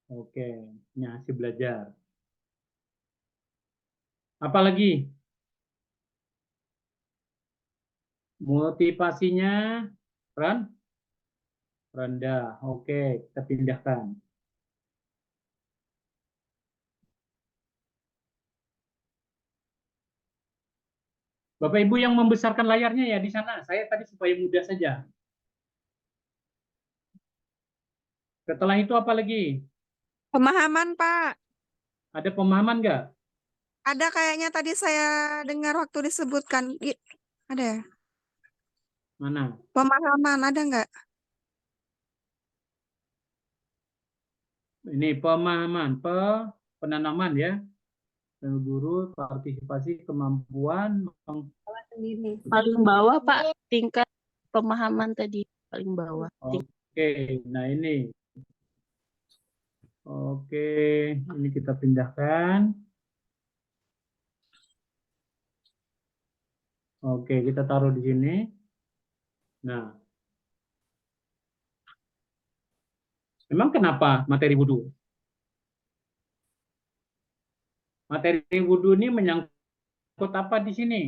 Oke. Ini hasil belajar. Apalagi? Motivasinya rendah. Oke, kita pindahkan. Bapak Ibu yang membesarkan layarnya ya di sana. Saya tadi supaya mudah saja. Setelah itu apa lagi? Pemahaman, Pak. Ada pemahaman nggak? Ada kayaknya tadi saya dengar waktu disebutkan. Ada ya? Mana? Pemahaman, ada nggak? Ini pemahaman, penanaman ya. Guru, partisipasi, kemampuan. Paling bawah, Pak, tingkat pemahaman tadi. Paling bawah. Oke, nah ini. Oke, ini kita pindahkan. Oke, kita taruh di sini. Nah. Memang kenapa materi wudhu? Materi wudhu ini menyangkut apa di sini?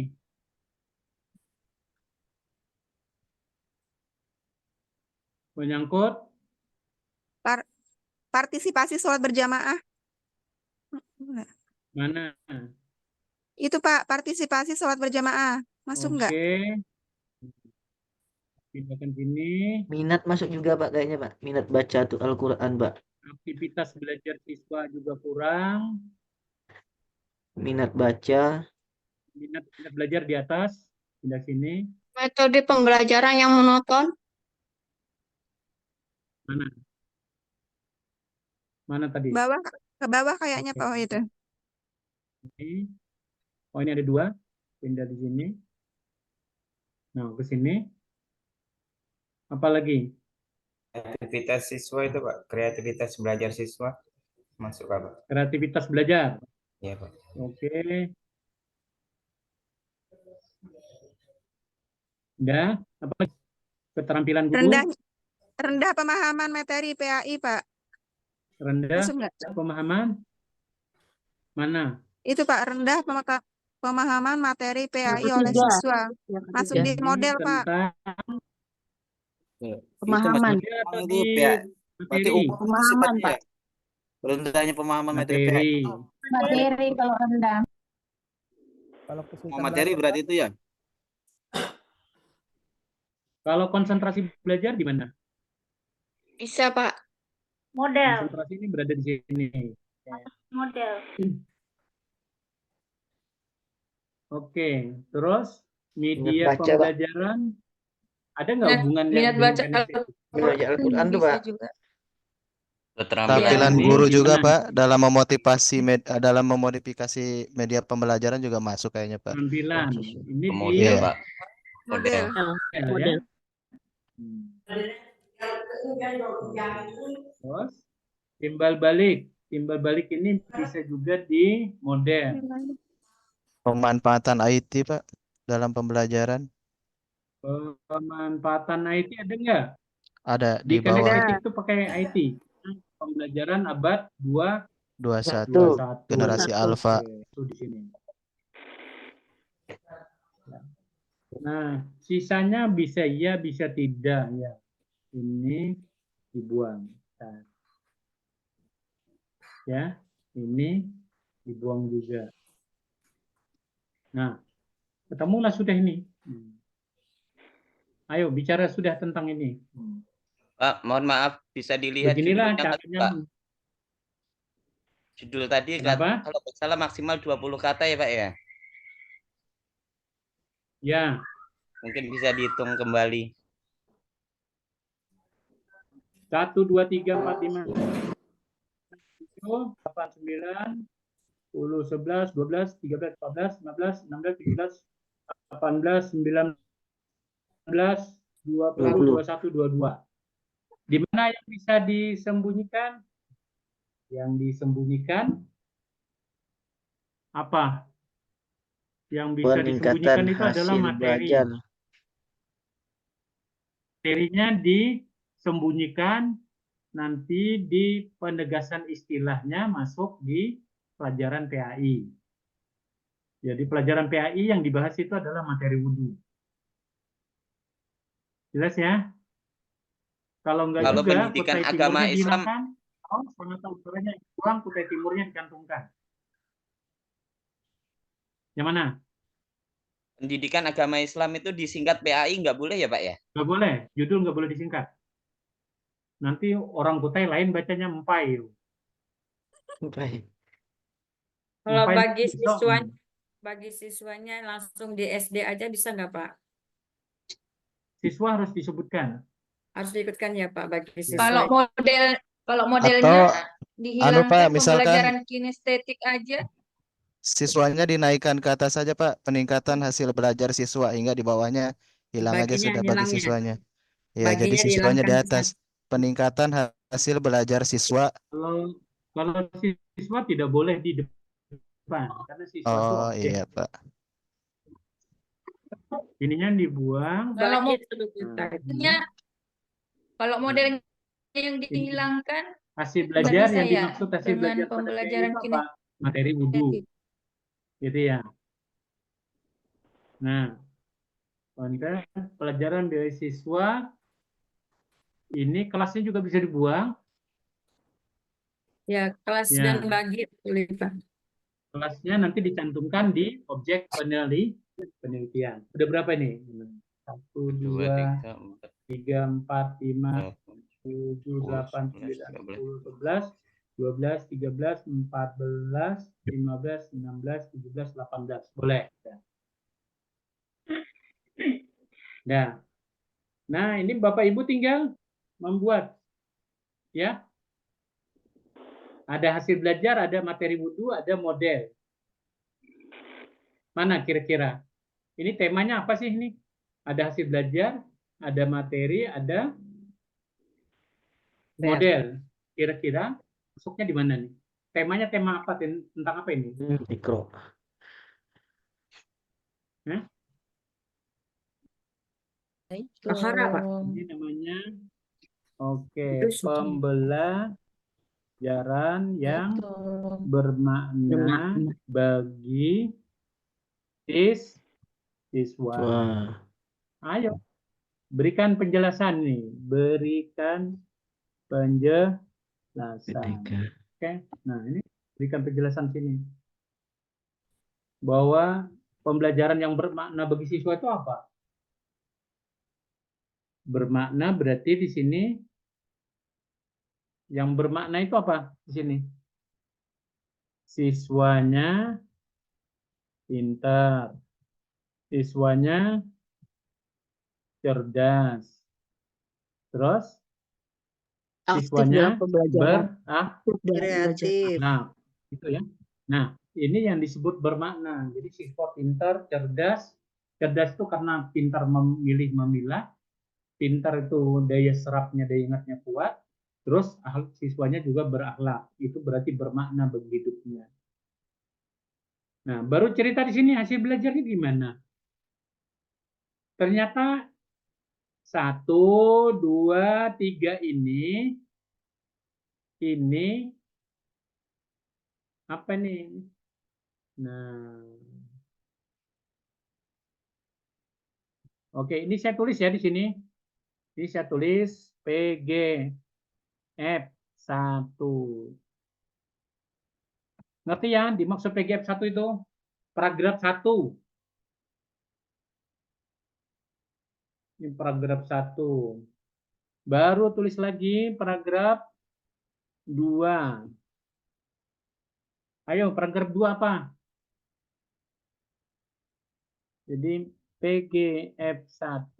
Menyangkut partisipasi sholat berjamaah. mana? Itu Pak, partisipasi sholat berjamaah. Masuk nggak? Oke. Pindahkan sini. Minat masuk juga Pak kayaknya Pak. Minat baca tuh Al-Quran Pak. Aktivitas belajar siswa juga kurang. Minat baca. Minat belajar di atas. Pindah sini. Metode pembelajaran yang monoton. Mana? Mana tadi? Bawah, ke bawah kayaknya Pak. Oh itu. Ini. Oh ini ada 2. Pindah di sini. Nah ke sini. Apa lagi? Kreativitas siswa itu Pak. Kreativitas belajar siswa. Masuk apa? Kreativitas belajar. Iya Pak. Oke. Udah. Apa lagi? Keterampilan guru. Rendah pemahaman materi PAI Pak. Rendah pemahaman. Mana? Itu Pak, rendah pemahaman materi PAI oleh siswa. Masuk di model Pak. Pemahaman. Itu materi. Pemahaman Pak. Rendahnya pemahaman materi. Materi kalau rendah. Kalau materi berarti itu ya? Kalau konsentrasi belajar di mana? Bisa Pak. Model. Konsentrasi ini berada di sini. Model. Oke, terus media pembelajaran. Ada nggak hubungannya? Minat baca belajar Al-Quran tuh Pak. Keterampilan guru juga Pak dalam memotivasi dalam memodifikasi media pembelajaran juga masuk kayaknya Pak. Keterampilan. Ini Model, Pak. Model. Model. Terus timbal balik. Timbal balik ini bisa juga di model. Pemanfaatan IT Pak dalam pembelajaran. Pemanfaatan IT ada nggak? Ada Di di bawah. Kinestetik itu pakai IT. Pembelajaran abad 21 generasi alfa. Itu di sini. Nah, sisanya bisa iya, bisa tidak ya. Ini dibuang. Nah. Ya, ini dibuang juga. Nah, ketemulah sudah ini. Ayo bicara sudah tentang ini. Pak, mohon maaf, bisa dilihat Beginilah judulnya tadi, caranya. Pak. Judul tadi Kenapa? kalau nggak salah maksimal 20 kata ya Pak ya? Ya. Mungkin bisa dihitung kembali. 1, 2, 3, 4, 5, 7, 8, 9, 10, 11, 12, 13, 14, 15, 16, 17, 18, 19, 20, 21, 22. Di mana yang bisa disembunyikan? Yang disembunyikan apa? Yang bisa Peningkatan disembunyikan itu adalah hasil materi. belajar. Materinya disembunyikan, nanti di penegasan istilahnya masuk di pelajaran PAI. Jadi pelajaran PAI yang dibahas itu adalah materi wudhu. Jelas ya? Kalau enggak Kalau juga, pendidikan kutai agama timurnya Islam, dihilangkan, sangat ukurnya dibuang, kutai timurnya dicantumkan. Yang mana? pendidikan agama Islam itu disingkat PAI nggak boleh ya Pak ya? Nggak boleh, judul nggak boleh disingkat. Nanti orang Kutai lain bacanya empai. Kalau Empai bagi siswanya langsung di SD aja bisa nggak Pak? Siswa harus disebutkan. Harus diikutkan ya Pak bagi siswa. Kalau modelnya Pak, dihilangkan misalkan pembelajaran kinestetik aja. siswanya dinaikkan ke atas saja, Pak. Peningkatan hasil belajar siswa hingga di bawahnya hilang aja Baginya sudah bagi hilangnya. siswanya. Ya, jadi Baginya siswanya di dihilangkan. atas. Peningkatan hasil belajar siswa. Kalau siswa tidak boleh di depan karena siswa itu Oh objek. iya, Pak. Ininya dibuang. Kalau modelnya yang dihilangkan Hasil belajar yang saya dimaksud hasil dengan belajar pada pembelajaran PAI itu apa? Materi wudhu. Gitu ya. Nah, konten pelajaran beasiswa ini kelasnya juga bisa dibuang. Ya, kelas Ya. dan bagi boleh Pak. Kelasnya nanti dicantumkan di objek penelitian. Udah berapa ini? 1, 2, 3, 4, 5, 7, 8, 9, 10, 11, 12, 13, 14, 15, 16, 17, 18. Boleh. Nah, ini Bapak Ibu tinggal membuat. Ya. Ada hasil belajar, ada materi wudhu, ada model. Mana kira-kira? Ini temanya apa sih ini? Ada hasil belajar, ada materi, ada model. Kira-kira masuknya di mana nih? Temanya tema apa? Tentang apa ini? Mikro. Ini namanya pembelajaran yang bermakna bagi siswa. Ayo, berikan penjelasan nih. Berikan penjelasan. Oke, nah ini berikan penjelasan sini. Bahwa pembelajaran yang bermakna bagi siswa itu apa? Bermakna berarti di sini yang bermakna itu apa di sini? Siswanya pintar, siswanya cerdas, terus siswanya kreatif. Nah, itu ya. Nah, ini yang disebut bermakna. Jadi siswa pintar, cerdas. Cerdas itu karena pintar memilih memilah. Pintar itu daya serapnya, daya ingatnya kuat. Terus siswanya juga berakhlak. Itu berarti bermakna bagi hidupnya. Nah, baru cerita di sini hasil belajarnya gimana? Ternyata 1, 2, 3 ini apa nih? Nah, oke, ini saya tulis ya di sini. Ini saya tulis PGF1. Ngerti ya? Dimaksud PGF1 itu paragraf 1. Ini paragraf 1. Baru tulis lagi paragraf 2. Ayo, paragraf 2 apa? Jadi PGF1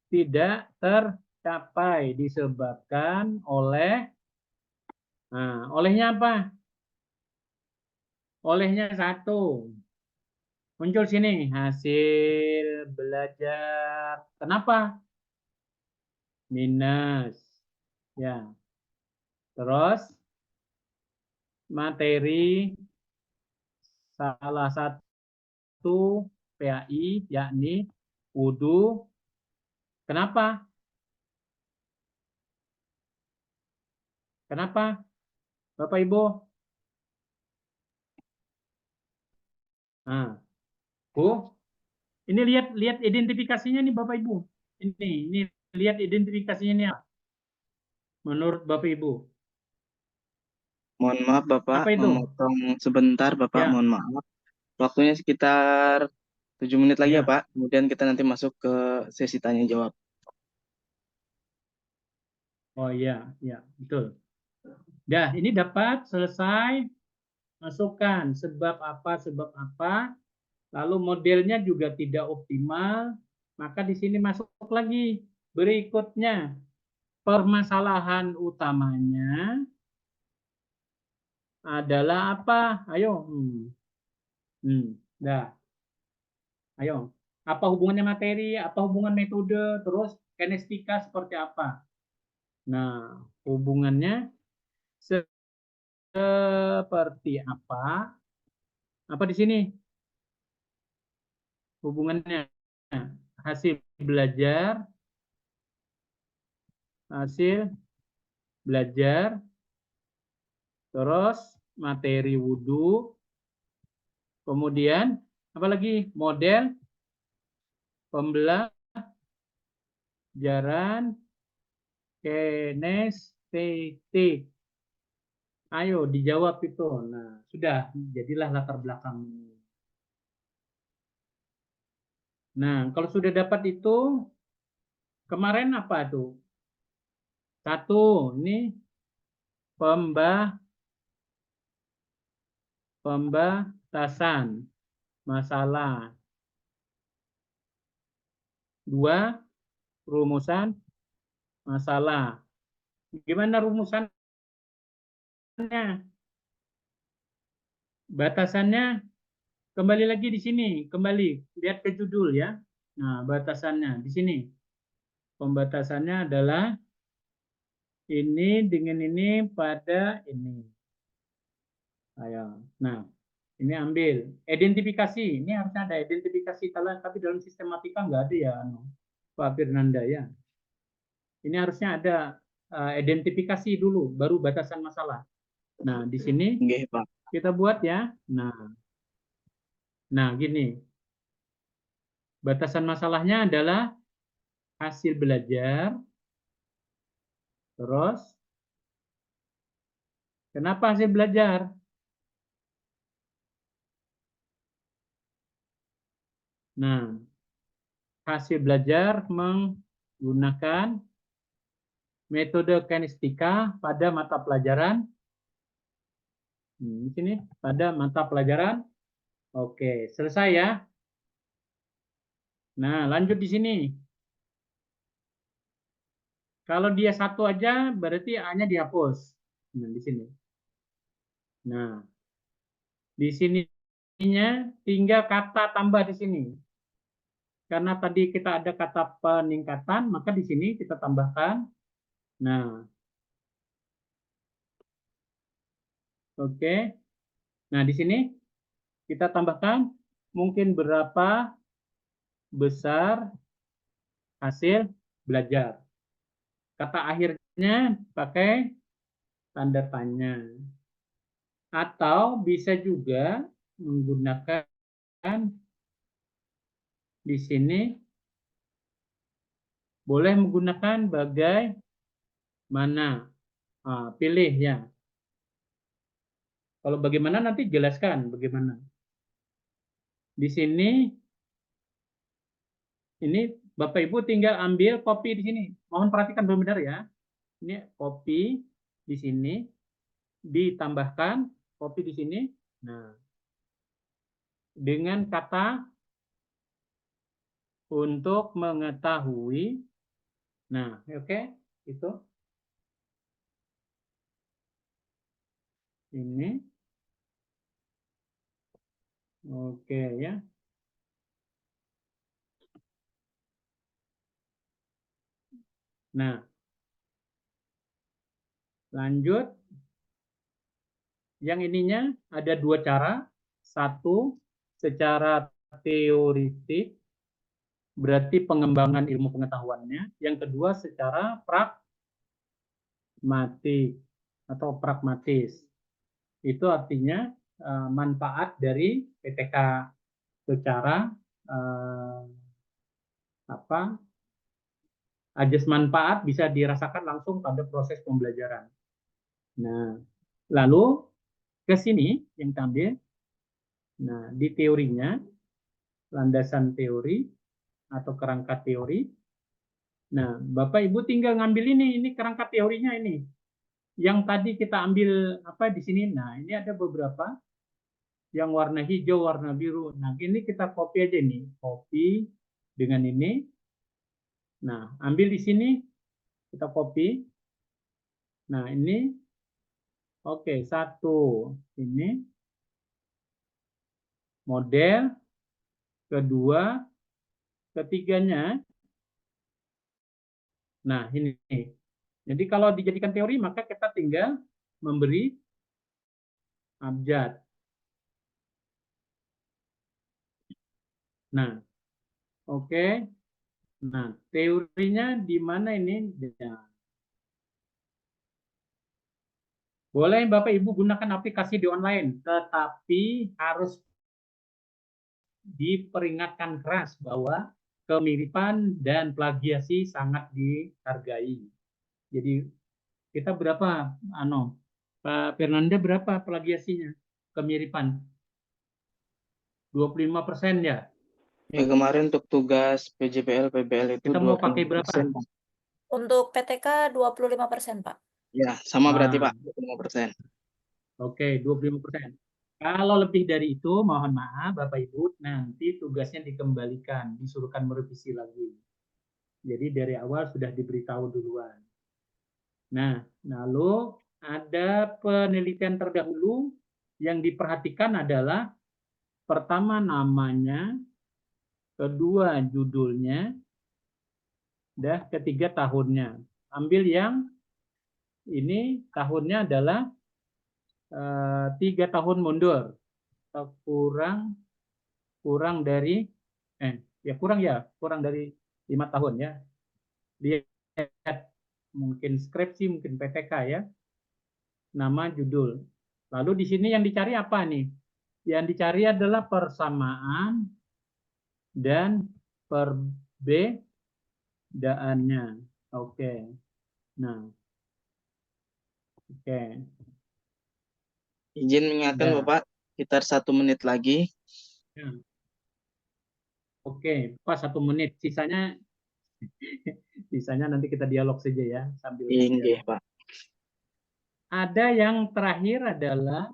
tidak tercapai disebabkan oleh, nah, olehnya apa? Olehnya 1. Muncul sini hasil belajar. Kenapa? minus. Ya. Terus materi salah satu PAI yakni wudhu. Kenapa? Kenapa? Bapak Ibu? Nah, Bu, ini lihat identifikasinya nih Bapak Ibu. Ini lihat identifikasinya nih. Menurut Bapak Ibu. Mohon maaf Bapak, Apa itu? memotong sebentar Bapak, Ya. mohon maaf. Waktunya sekitar 7 menit lagi ya Ya. Pak. Kemudian kita nanti masuk ke sesi tanya jawab. Oh iya, ya, betul. Dah, ini dapat selesai. Masukkan sebab apa, lalu modelnya juga tidak optimal, maka di sini masuk lagi. Berikutnya, permasalahan utamanya adalah apa? Ayo. Dah. Ayo. Apa hubungannya materi, apa hubungan metode, terus kinestika seperti apa? Nah, hubungannya seperti apa? Apa di sini? Hubungannya hasil belajar, terus materi wudhu, kemudian apa lagi? Model pembelajaran kinestetik. Ayo dijawab itu. Nah, sudah jadilah latar belakang. Nah, kalau sudah dapat itu, kemarin apa tuh? Satu, ini pembatasan masalah. 2, rumusan masalah. Gimana rumusannya? Batasannya kembali lagi di sini, kembali lihat ke judul ya. Nah, batasannya di sini. Pembatasannya adalah ini dengan ini pada ini. Ayo. Nah, ini ambil identifikasi. Ini harusnya ada identifikasi, tapi dalam sistematika nggak ada ya, Pak Firnanda ya. Ini harusnya ada identifikasi dulu, baru batasan masalah. Nah, di sini kita buat ya. Nah, gini. Batasan masalahnya adalah hasil belajar. Terus, kenapa hasil belajar? Nah, hasil belajar menggunakan metode kinestika pada mata pelajaran. Di sini, pada mata pelajaran. Oke, selesai ya. Nah, lanjut di sini. Kalau dia satu aja, berarti A-nya dihapus. Nah, di sini. Nah, di sininya tinggal kata tambah di sini. Karena tadi kita ada kata peningkatan, maka di sini kita tambahkan. Nah, oke. Nah, di sini kita tambahkan mungkin berapa besar hasil belajar. Kata akhirnya pakai tanda tanya. Atau bisa juga menggunakan di sini boleh menggunakan bagaimana. Pilih ya. Kalau bagaimana nanti jelaskan bagaimana. Di sini ini Bapak Ibu tinggal ambil copy di sini. Mohon perhatikan benar-benar ya. Ini copy di sini ditambahkan copy di sini. Nah, dengan kata untuk mengetahui. Nah, oke, itu. Ini. Oke ya. Nah, lanjut. Yang ininya ada dua cara. Satu, secara teoritik, berarti pengembangan ilmu pengetahuannya. Yang kedua, secara pragmatik atau pragmatis. Itu artinya manfaat dari PTK secara ajas manfaat bisa dirasakan langsung pada proses pembelajaran. Nah, lalu ke sini yang tampil. Nah, di teorinya, landasan teori atau kerangka teori. Nah, Bapak Ibu tinggal ngambil ini kerangka teorinya ini. Yang tadi kita ambil di sini. Nah, ini ada beberapa yang warna hijau, warna biru. Nah, ini kita copy aja nih. Copy dengan ini. Nah, ambil di sini, kita copy. Nah, ini. Oke, satu. Ini. Model. Kedua. Ketiganya. Nah, ini. Jadi kalau dijadikan teori, maka kita tinggal memberi abjad. Nah, oke. Nah, teorinya di mana ini? Boleh Bapak Ibu gunakan aplikasi di online, tetapi harus diperingatkan keras bahwa kemiripan dan plagiasi sangat dihargai. Jadi kita berapa, Pak Fernanda berapa plagiasinya? Kemiripan? 25% ya? Ya kemarin untuk tugas PJPL, PBL itu Kita mau pakai berapa? 25%, Pak. Untuk PTK 25%, Pak. Ya, sama berarti Pak, 25%. Oke, 25%. Kalau lebih dari itu, mohon maaf Bapak Ibu, nanti tugasnya dikembalikan, disuruhkan merevisi lagi. Jadi dari awal sudah diberitahu duluan. Nah, lalu ada penelitian terdahulu yang diperhatikan adalah pertama namanya, kedua judulnya, dan ketiga tahunnya. Ambil yang ini tahunnya adalah 3 tahun mundur, atau kurang dari kurang dari 5 tahun ya. Lihat mungkin skripsi, mungkin PTK ya. Nama, judul. Lalu di sini yang dicari apa nih? Yang dicari adalah persamaan dan perbedaannya. Oke. Nah. Oke. Izin mengingatkan Bapak, sekitar 1 menit lagi. Ya. Oke, pas 1 menit. Sisanya nanti kita dialog saja ya sambil. Iya, Pak. Ada yang terakhir adalah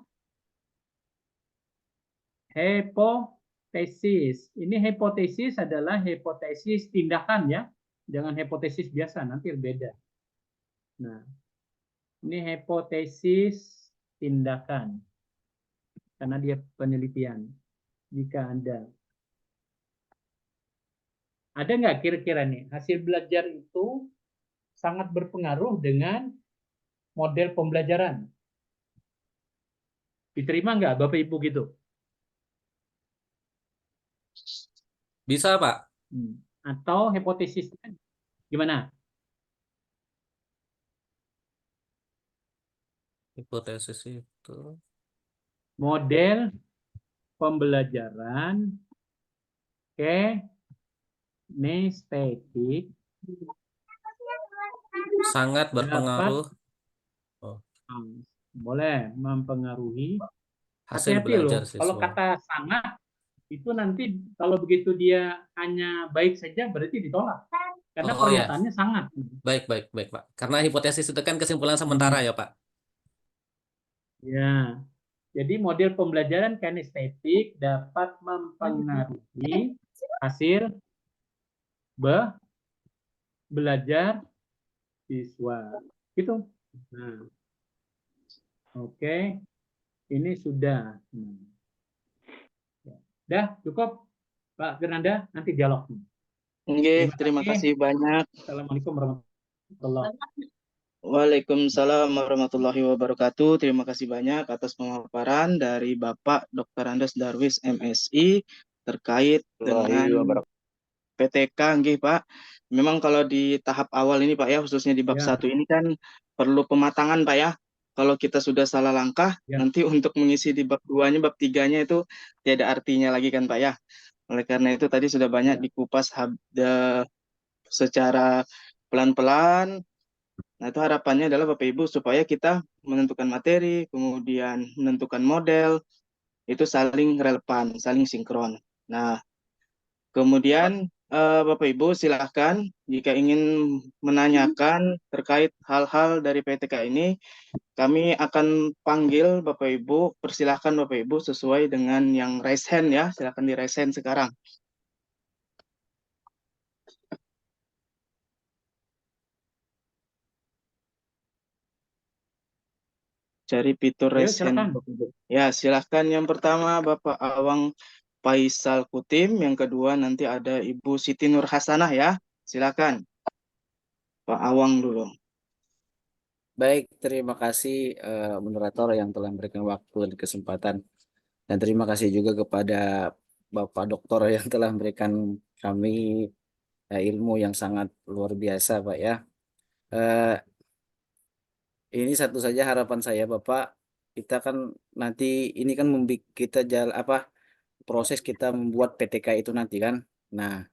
hipotesis. Ini hipotesis adalah hipotesis tindakan ya. Jangan hipotesis biasa, nanti beda. Nah, ini hipotesis tindakan. Karena dia penelitian. Jika ada nggak kira-kira nih, hasil belajar itu sangat berpengaruh dengan model pembelajaran. Diterima nggak Bapak Ibu gitu? Bisa, Pak. Atau hipotesisnya gimana? Hipotesis itu Model pembelajaran kinestetik sangat berpengaruh. Boleh mempengaruhi Hasil hati-hati belajar loh. siswa. Kalau kata sangat itu nanti kalau begitu dia hanya baik saja berarti ditolak. Karena pernyataannya sangat. Baik, Pak. Karena hipotesis itu kan kesimpulan sementara ya, Pak. Ya. Jadi model pembelajaran kinestetik dapat mempengaruhi hasil belajar siswa. Gitu. Nah. Oke. Ini sudah. Dah, cukup. Pak Fernanda, nanti dialog. Oke, terima kasih banyak. Assalamualaikum warahmatullahi wabarakatuh. Waalaikumsalam warahmatullahi wabarakatuh. Terima kasih banyak atas pemaparan dari Bapak Dr. Andes Darwis MSI terkait dengan PTK, nggih Pak. Memang kalau di tahap awal ini Pak ya, khususnya di bab Ya. 1 ini kan perlu pematangan Pak ya. Kalau kita sudah salah langkah, Ya. nanti untuk mengisi di bab 2-nya, bab 3-nya itu tidak ada artinya lagi kan Pak ya. Oleh karena itu tadi sudah banyak dikupas secara pelan-pelan. Nah, itu harapannya adalah Bapak Ibu supaya kita menentukan materi, kemudian menentukan model, itu saling relevan, saling sinkron. Nah, kemudian Bapak Ibu silahkan jika ingin menanyakan terkait hal-hal dari PTK ini, kami akan panggil Bapak Ibu, persilahkan Bapak Ibu sesuai dengan yang raise hand ya, silahkan di raise hand sekarang. Cari fitur Ayo, raise hand. silakan. Ya, silahkan yang pertama Bapak Awang Faisal Kutim, yang kedua nanti ada Ibu Siti Nur Hasanah ya. Silakan. Pak Awang dulu. Baik, terima kasih moderator yang telah memberikan waktu dan kesempatan. Dan terima kasih juga kepada Bapak Doktor yang telah memberikan kami ilmu yang sangat luar biasa, Pak ya. Ini satu saja harapan saya, Bapak. Kita kan nanti ini kan kita proses kita membuat PTK itu nanti kan. Nah,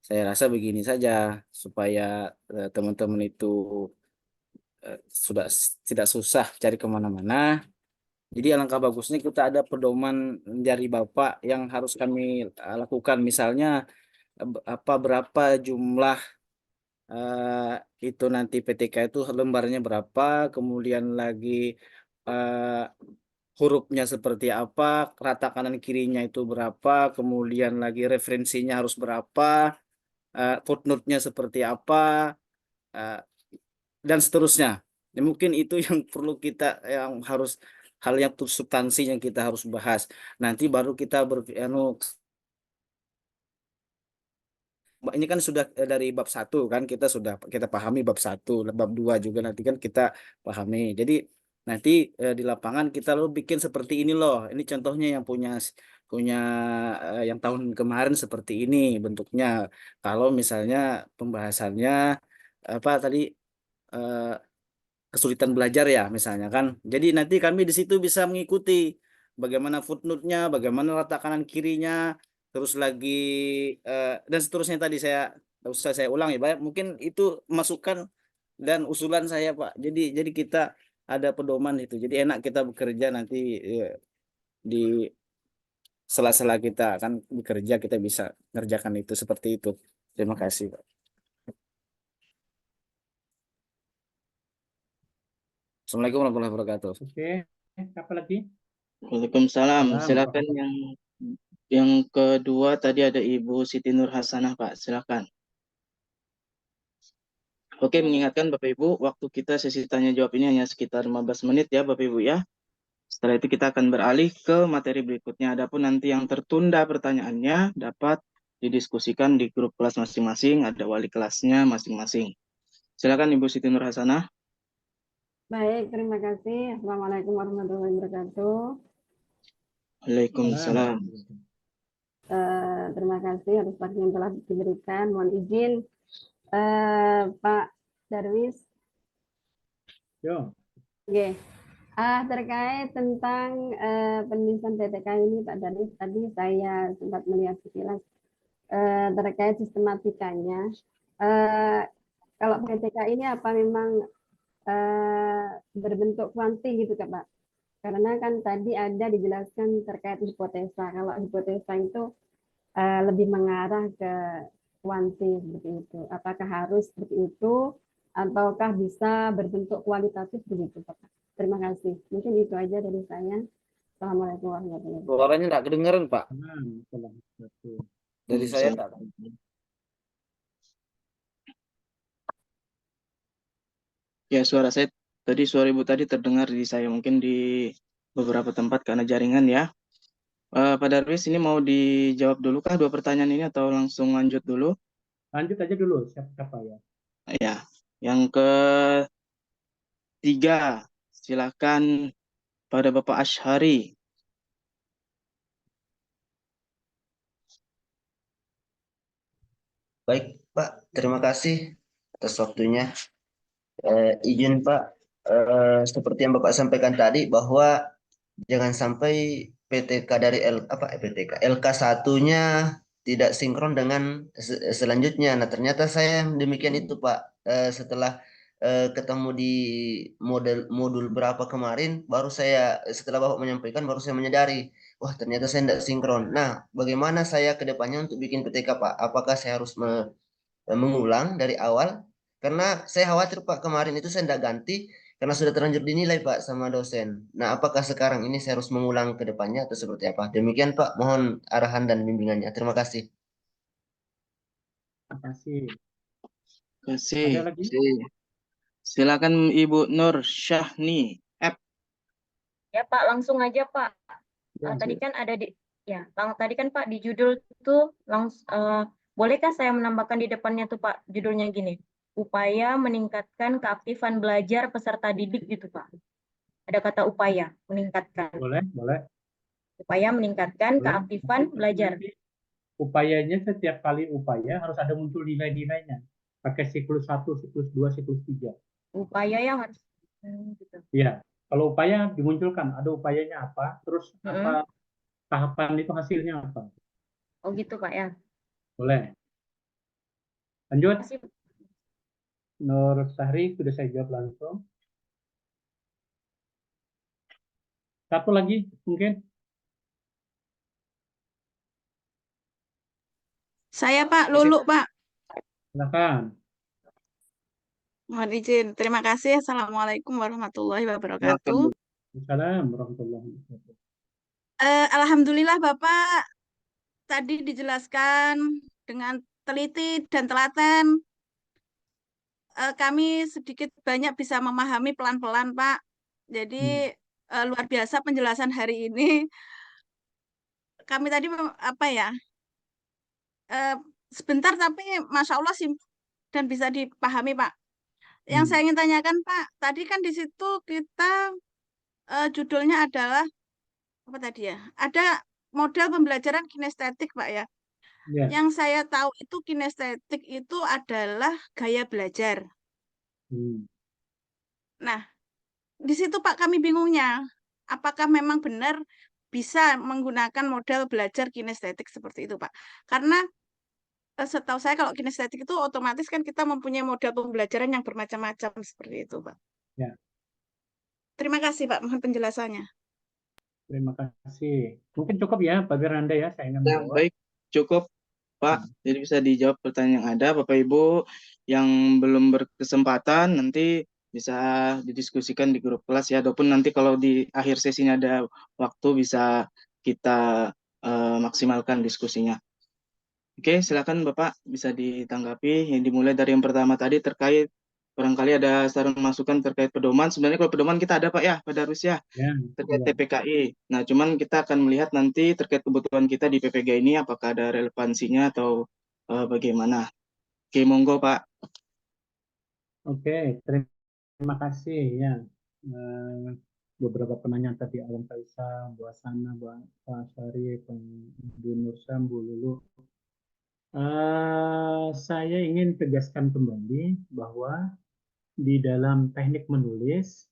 saya rasa begini saja supaya teman-teman itu sudah tidak susah cari kemana-mana. Jadi alangkah bagusnya kita ada pedoman dari Bapak yang harus kami lakukan. Misalnya berapa jumlah itu nanti PTK itu lembarnya berapa, kemudian lagi hurufnya seperti apa, rata kanan kirinya itu berapa, kemudian lagi referensinya harus berapa, footnote-nya seperti apa, dan seterusnya. Ya, mungkin itu yang perlu kita hal yang substansi yang kita harus bahas. Nanti baru kita ini kan sudah dari bab 1 kan kita pahami bab 1, bab 2 juga nanti kan kita pahami. Jadi nanti di lapangan kita bikin seperti ini loh. Ini contohnya yang punya yang tahun kemarin seperti ini bentuknya. Kalau misalnya pembahasannya kesulitan belajar ya misalnya kan. Jadi nanti kami di situ bisa mengikuti bagaimana footnote-nya, bagaimana rata kanan kirinya, terus lagi dan seterusnya tadi saya ulang ya Pak. Mungkin itu masukan dan usulan saya Pak. Jadi kita ada pedoman itu. Jadi enak kita bekerja nanti di sela-sela kita akan bekerja kita bisa ngerjakan itu seperti itu. Terima kasih Pak. Assalamualaikum warahmatullahi wabarakatuh. Oke, apa lagi? Waalaikumsalam. Silakan yang kedua tadi ada Ibu Siti Nur Hasanah Pak. Silakan. Oke, mengingatkan Bapak Ibu, waktu kita sesi tanya jawab ini hanya sekitar 15 menit ya Bapak Ibu ya. Setelah itu kita akan beralih ke materi berikutnya. Adapun nanti yang tertunda pertanyaannya dapat didiskusikan di grup kelas masing-masing, ada wali kelasnya masing-masing. Silakan Ibu Siti Nur Hasanah. Baik, terima kasih. Assalamualaikum warahmatullahi wabarakatuh. Waalaikumsalam. Terima kasih atas waktu yang telah diberikan. Mohon izin, Pak Darwis. Yo. Oke. Terkait tentang penulisan PTK ini, Pak Darwis, tadi saya sempat melihat sekilas terkait sistematikanya. Kalau PTK ini apa memang berbentuk kuanti gitu kan Pak? Karena kan tadi ada dijelaskan terkait hipotesa. Kalau hipotesa itu lebih mengarah ke kuanti seperti itu. Apakah harus seperti itu ataukah bisa berbentuk kualitatif begitu Pak? Terima kasih. Mungkin itu aja dari saya. Assalamualaikum warahmatullahi wabarakatuh. Suaranya nggak kedengeran Pak. Dari saya enggak. Ya, suara Ibu tadi terdengar di saya, mungkin di beberapa tempat karena jaringan ya. Pak Darwis, ini mau dijawab dulu kah 2 pertanyaan ini atau langsung lanjut dulu? Lanjut aja dulu, siapa ya? Ya, Yang ketiga, silakan pada Bapak Asyhari. Baik, Pak. Terima kasih atas waktunya. Izin Pak, seperti yang Bapak sampaikan tadi bahwa jangan sampai PTK dari PTK LK1-nya tidak sinkron dengan selanjutnya. Nah, ternyata saya demikian itu Pak. Setelah ketemu di modul berapa kemarin, baru saya setelah Bapak menyampaikan baru saya menyadari, wah ternyata saya tidak sinkron. Nah, bagaimana saya ke depannya untuk bikin PTK Pak? Apakah saya harus mengulang dari awal? Karena saya khawatir Pak, kemarin itu saya tidak ganti karena sudah terlanjur dinilai Pak sama dosen. Nah, apakah sekarang ini saya harus mengulang ke depannya atau seperti apa? Demikian Pak, mohon arahan dan bimbingannya. Terima kasih. Terima kasih. Kasih. Ada lagi? Silakan Ibu Nur Syahni. Ya Pak, langsung aja Pak. Tadi kan ada tadi kan Pak di judul tuh bolehkah saya menambahkan di depannya tuh Pak judulnya gini, upaya meningkatkan keaktifan belajar peserta didik gitu Pak. Ada kata upaya meningkatkan. Boleh. Upaya meningkatkan keaktifan belajar. Upayanya setiap kali upaya harus ada muncul nilai-nilainya. Pakai siklus 1, siklus 2, siklus 3. Upaya yang harus gitu. Iya, kalau upaya dimunculkan, ada upayanya apa, terus apa tahapan itu hasilnya apa. Oh gitu Pak ya. Boleh. Lanjut. Nur Sahri, sudah saya jawab langsung. Satu lagi mungkin. Saya Pak, Lulu Pak. Silakan. Mohon izin. Terima kasih. Assalamualaikum warahmatullahi wabarakatuh. Waalaikumsalam warahmatullahi wabarakatuh. Alhamdulillah Bapak tadi dijelaskan dengan teliti dan telaten. Kami sedikit banyak bisa memahami pelan-pelan Pak. Jadi luar biasa penjelasan hari ini. Kami tadi sebentar tapi Masya Allah simpel dan bisa dipahami Pak. Yang saya ingin tanyakan Pak, tadi kan di situ kita judulnya adalah apa tadi ya? Ada model pembelajaran kinestetik Pak ya. Yang saya tahu itu kinestetik itu adalah gaya belajar. Nah, di situ Pak kami bingungnya. Apakah memang benar bisa menggunakan model belajar kinestetik seperti itu Pak? Karena setahu saya kalau kinestetik itu otomatis kan kita mempunyai model pembelajaran yang bermacam-macam seperti itu Pak. Ya. Terima kasih Pak, mohon penjelasannya. Terima kasih. Mungkin cukup ya Pak Firnanda ya, saya ingin menjawab. Baik, cukup Pak. Jadi bisa dijawab pertanyaan yang ada. Bapak Ibu yang belum berkesempatan nanti bisa didiskusikan di grup kelas ya. Ataupun nanti kalau di akhir sesinya ada waktu bisa kita maksimalkan diskusinya. Oke, silakan Bapak bisa ditanggapi. Yang dimulai dari yang pertama tadi terkait barangkali ada saran masukan terkait pedoman. Sebenarnya kalau pedoman kita ada Pak ya, pada Rusia terkait TPKI. Nah, cuman kita akan melihat nanti terkait kebutuhan kita di PPG ini apakah ada relevansinya atau bagaimana. Oke, monggo Pak. Oke, terima kasih ya. Beberapa penanya tadi Alam Faisal, Bu Asana, Bu Asyari, Bu Nursam, Bu Lulu. Saya ingin tegaskan kembali bahwa di dalam teknik menulis,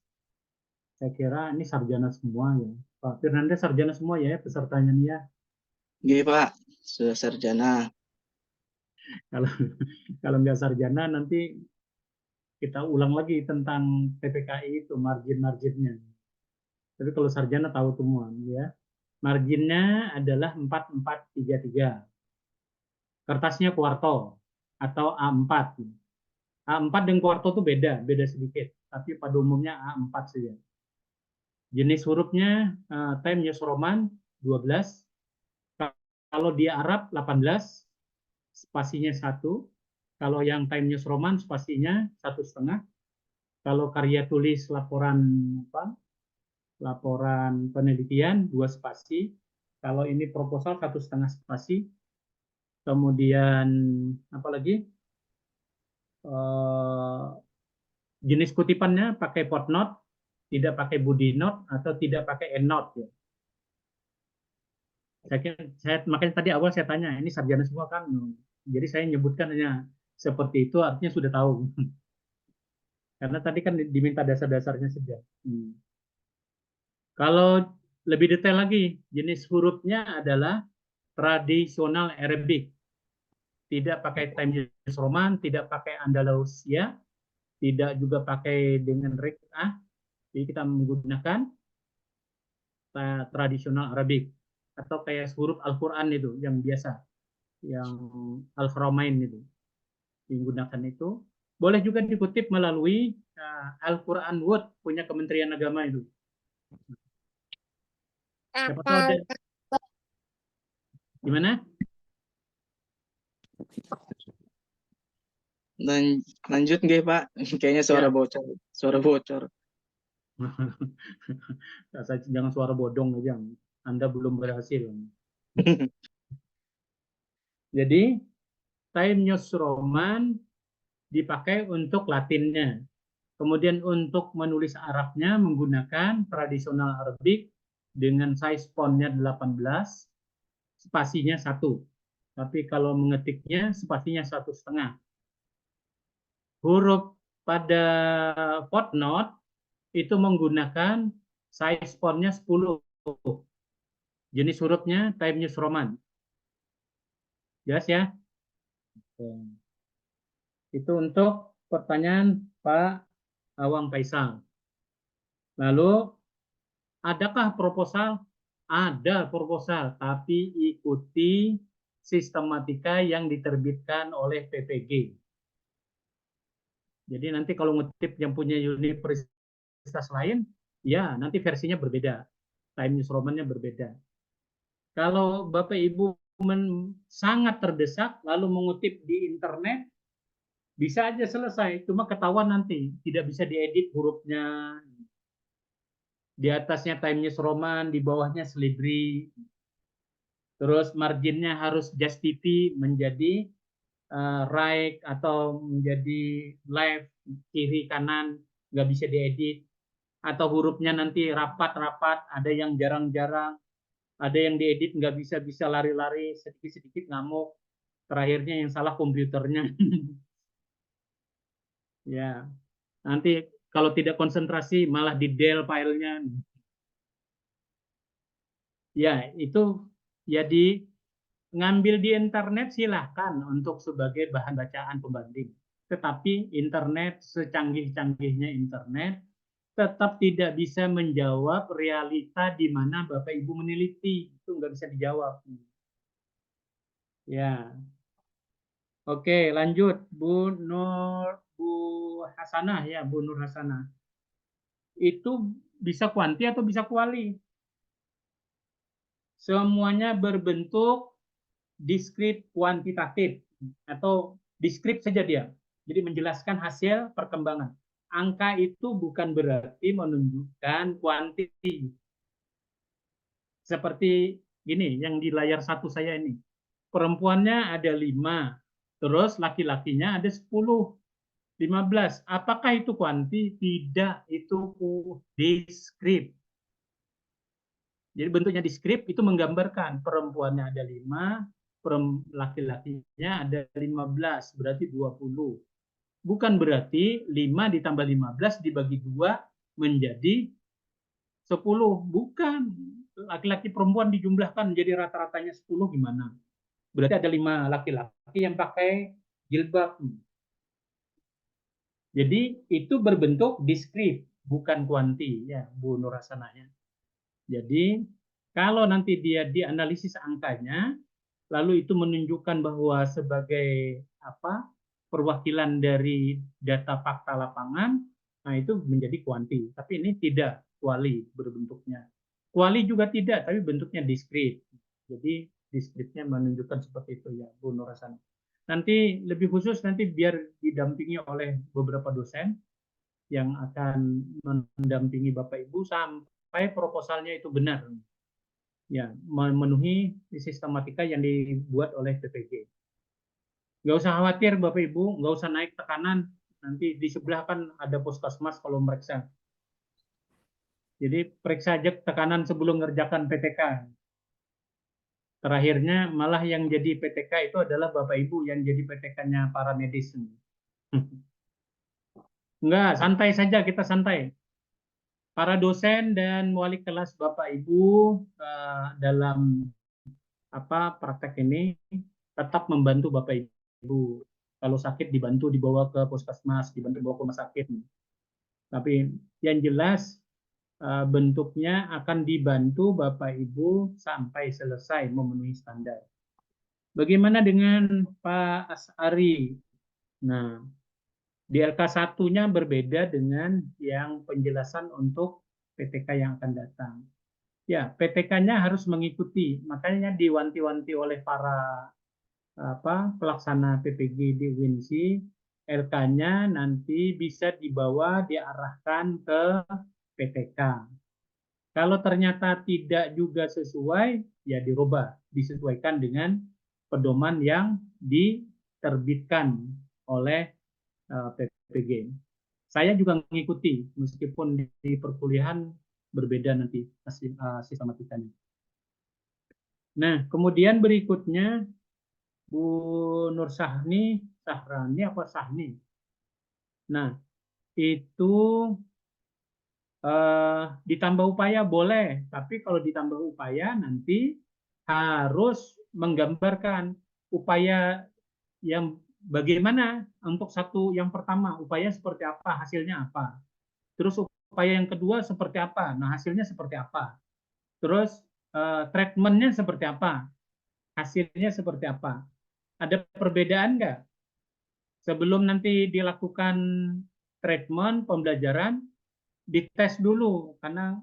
saya kira ini sarjana semua ya. Pak Firnanda sarjana semua ya pesertanya nih ya. Iya Pak, sudah sarjana. Kalau nggak sarjana nanti kita ulang lagi tentang PPKI itu margin-marginnya. Tapi kalau sarjana tahu semua ya. Marginnya adalah 4433. Kertasnya kuarto atau A4. A4 dan kuarto itu beda sedikit, tapi pada umumnya A4 saja. Jenis hurufnya Times New Roman 12. Kalau di Arab 18, spasinya 1. Kalau yang Times New Roman spasinya 1,5. Kalau karya tulis laporan penelitian 2 spasi. Kalau ini proposal 1,5 spasi. Kemudian apa lagi? jenis kutipannya pakai footnote, tidak pakai body note, atau tidak pakai endnote. Ya. Makanya tadi awal saya tanya, ini sarjana semua kan? Jadi saya nyebutkan hanya seperti itu, artinya sudah tahu. Karena tadi kan diminta dasar-dasarnya saja. Kalau lebih detail lagi, jenis hurufnya adalah tradisional Arabic. Tidak pakai Times Roman, tidak pakai Andalusia, tidak juga pakai dengan Rik'ah. Jadi kita menggunakan tradisional Arabic. Atau kayak huruf Al-Quran itu, yang biasa. Yang Al-Haramain itu. Digunakan itu. Boleh juga dikutip melalui Al-Quran Word, punya Kementerian Agama itu. Siapa tahu ada. Gimana? Dan lanjut nggih Pak, kayaknya suara bocor, suara bocor. Jangan suara bodong aja, Anda belum berhasil. Jadi Times New Roman dipakai untuk Latinnya, kemudian untuk menulis Arabnya menggunakan tradisional Arabic dengan size fontnya 18, spasinya 1. Tapi kalau mengetiknya spasinya 1,5. Huruf pada footnote itu menggunakan size fontnya 10. Jenis hurufnya Times New Roman. Jelas ya? Itu untuk pertanyaan Pak Awang Faisal. Lalu, adakah proposal? Ada proposal, tapi ikuti sistematika yang diterbitkan oleh PPG. Jadi nanti kalau ngetip yang punya universitas lain, ya nanti versinya berbeda. Times New Roman-nya berbeda. Kalau Bapak Ibu sangat terdesak, lalu mengutip di internet, bisa aja selesai. Cuma ketahuan nanti, tidak bisa diedit hurufnya. Di atasnya Times New Roman, di bawahnya Slibri. Terus marginnya harus Just TV menjadi right atau menjadi left, kiri, kanan, nggak bisa diedit. Atau hurufnya nanti rapat-rapat, ada yang jarang-jarang, ada yang diedit nggak bisa lari-lari, sedikit-sedikit ngamuk. Terakhirnya yang salah komputernya. Ya, nanti kalau tidak konsentrasi malah di del filenya. Ya, itu ya ngambil di internet silahkan untuk sebagai bahan bacaan pembanding. Tetapi internet, secanggih-canggihnya internet, tetap tidak bisa menjawab realita di mana Bapak Ibu meneliti. Itu nggak bisa dijawab. Ya. Oke, lanjut. Bu Hasanah ya, Bu Nur Hasanah. Itu bisa kuanti atau bisa kuali? Semuanya berbentuk diskrit kuantitatif atau diskrit saja dia. Jadi menjelaskan hasil perkembangan. Angka itu bukan berarti menunjukkan kuantiti. Seperti gini, yang di layar satu saya ini. Perempuannya ada 5, terus laki-lakinya ada 10, 15. Apakah itu kuanti? Tidak, itu diskrit. Jadi bentuknya diskrit itu menggambarkan perempuannya ada 5, laki-lakinya ada 15, berarti 20. Bukan berarti 5 ditambah 15 dibagi 2 menjadi 10. Bukan. Laki-laki perempuan dijumlahkan menjadi rata-ratanya 10 gimana? Berarti ada 5 laki-laki yang pakai jilbab. Jadi itu berbentuk diskrit, bukan kuanti ya, Bu Nur Hasanah. Jadi kalau nanti dia dianalisis angkanya, lalu itu menunjukkan bahwa sebagai perwakilan dari data fakta lapangan, nah itu menjadi kuanti. Tapi ini tidak kuali berbentuknya. Kuali juga tidak, tapi bentuknya diskrit. Jadi diskritnya menunjukkan seperti itu ya, Bu Nur Hasanah. Nanti lebih khusus nanti biar didampingi oleh beberapa dosen yang akan mendampingi Bapak Ibu sampai proposalnya itu benar. Ya, memenuhi sistematika yang dibuat oleh PPG. Nggak usah khawatir Bapak Ibu, nggak usah naik tekanan. Nanti di sebelah kan ada puskesmas kalau meriksa. Jadi periksa aja tekanan sebelum ngerjakan PTK. Terakhirnya malah yang jadi PTK itu adalah Bapak Ibu yang jadi PTK-nya para medis. Enggak, santai saja, kita santai. Para dosen dan wali kelas Bapak Ibu dalam praktek ini tetap membantu Bapak Ibu. Kalau sakit dibantu dibawa ke puskesmas, dibantu bawa ke rumah sakit. Tapi yang jelas bentuknya akan dibantu Bapak Ibu sampai selesai memenuhi standar. Bagaimana dengan Pak Asari? Nah, di LK1-nya berbeda dengan yang penjelasan untuk PTK yang akan datang. Ya, PTK-nya harus mengikuti, makanya diwanti-wanti oleh para pelaksana PPG di UINSI, LK-nya nanti bisa dibawa diarahkan ke PTK. Kalau ternyata tidak juga sesuai, ya dirubah, disesuaikan dengan pedoman yang diterbitkan oleh PPG. Saya juga mengikuti, meskipun di perkuliahan berbeda nanti sistematikanya. Nah, kemudian berikutnya Bu Nur Sahrani apa Sahni. Nah, itu ditambah upaya boleh, tapi kalau ditambah upaya nanti harus menggambarkan upaya yang bagaimana untuk yang pertama, upaya seperti apa, hasilnya apa. Terus upaya yang kedua seperti apa, nah hasilnya seperti apa. Terus treatmentnya seperti apa, hasilnya seperti apa. Ada perbedaan nggak? Sebelum nanti dilakukan treatment, pembelajaran, dites dulu, karena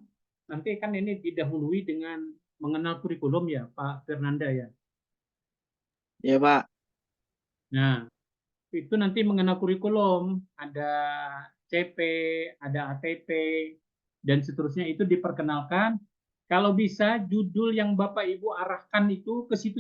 nanti kan ini didahului dengan mengenal kurikulum ya, Pak Fernanda ya. Ya, Pak. Nah, itu nanti mengenal kurikulum, ada CP, ada ATP, dan seterusnya itu diperkenalkan. Kalau bisa judul yang Bapak Ibu arahkan itu ke situ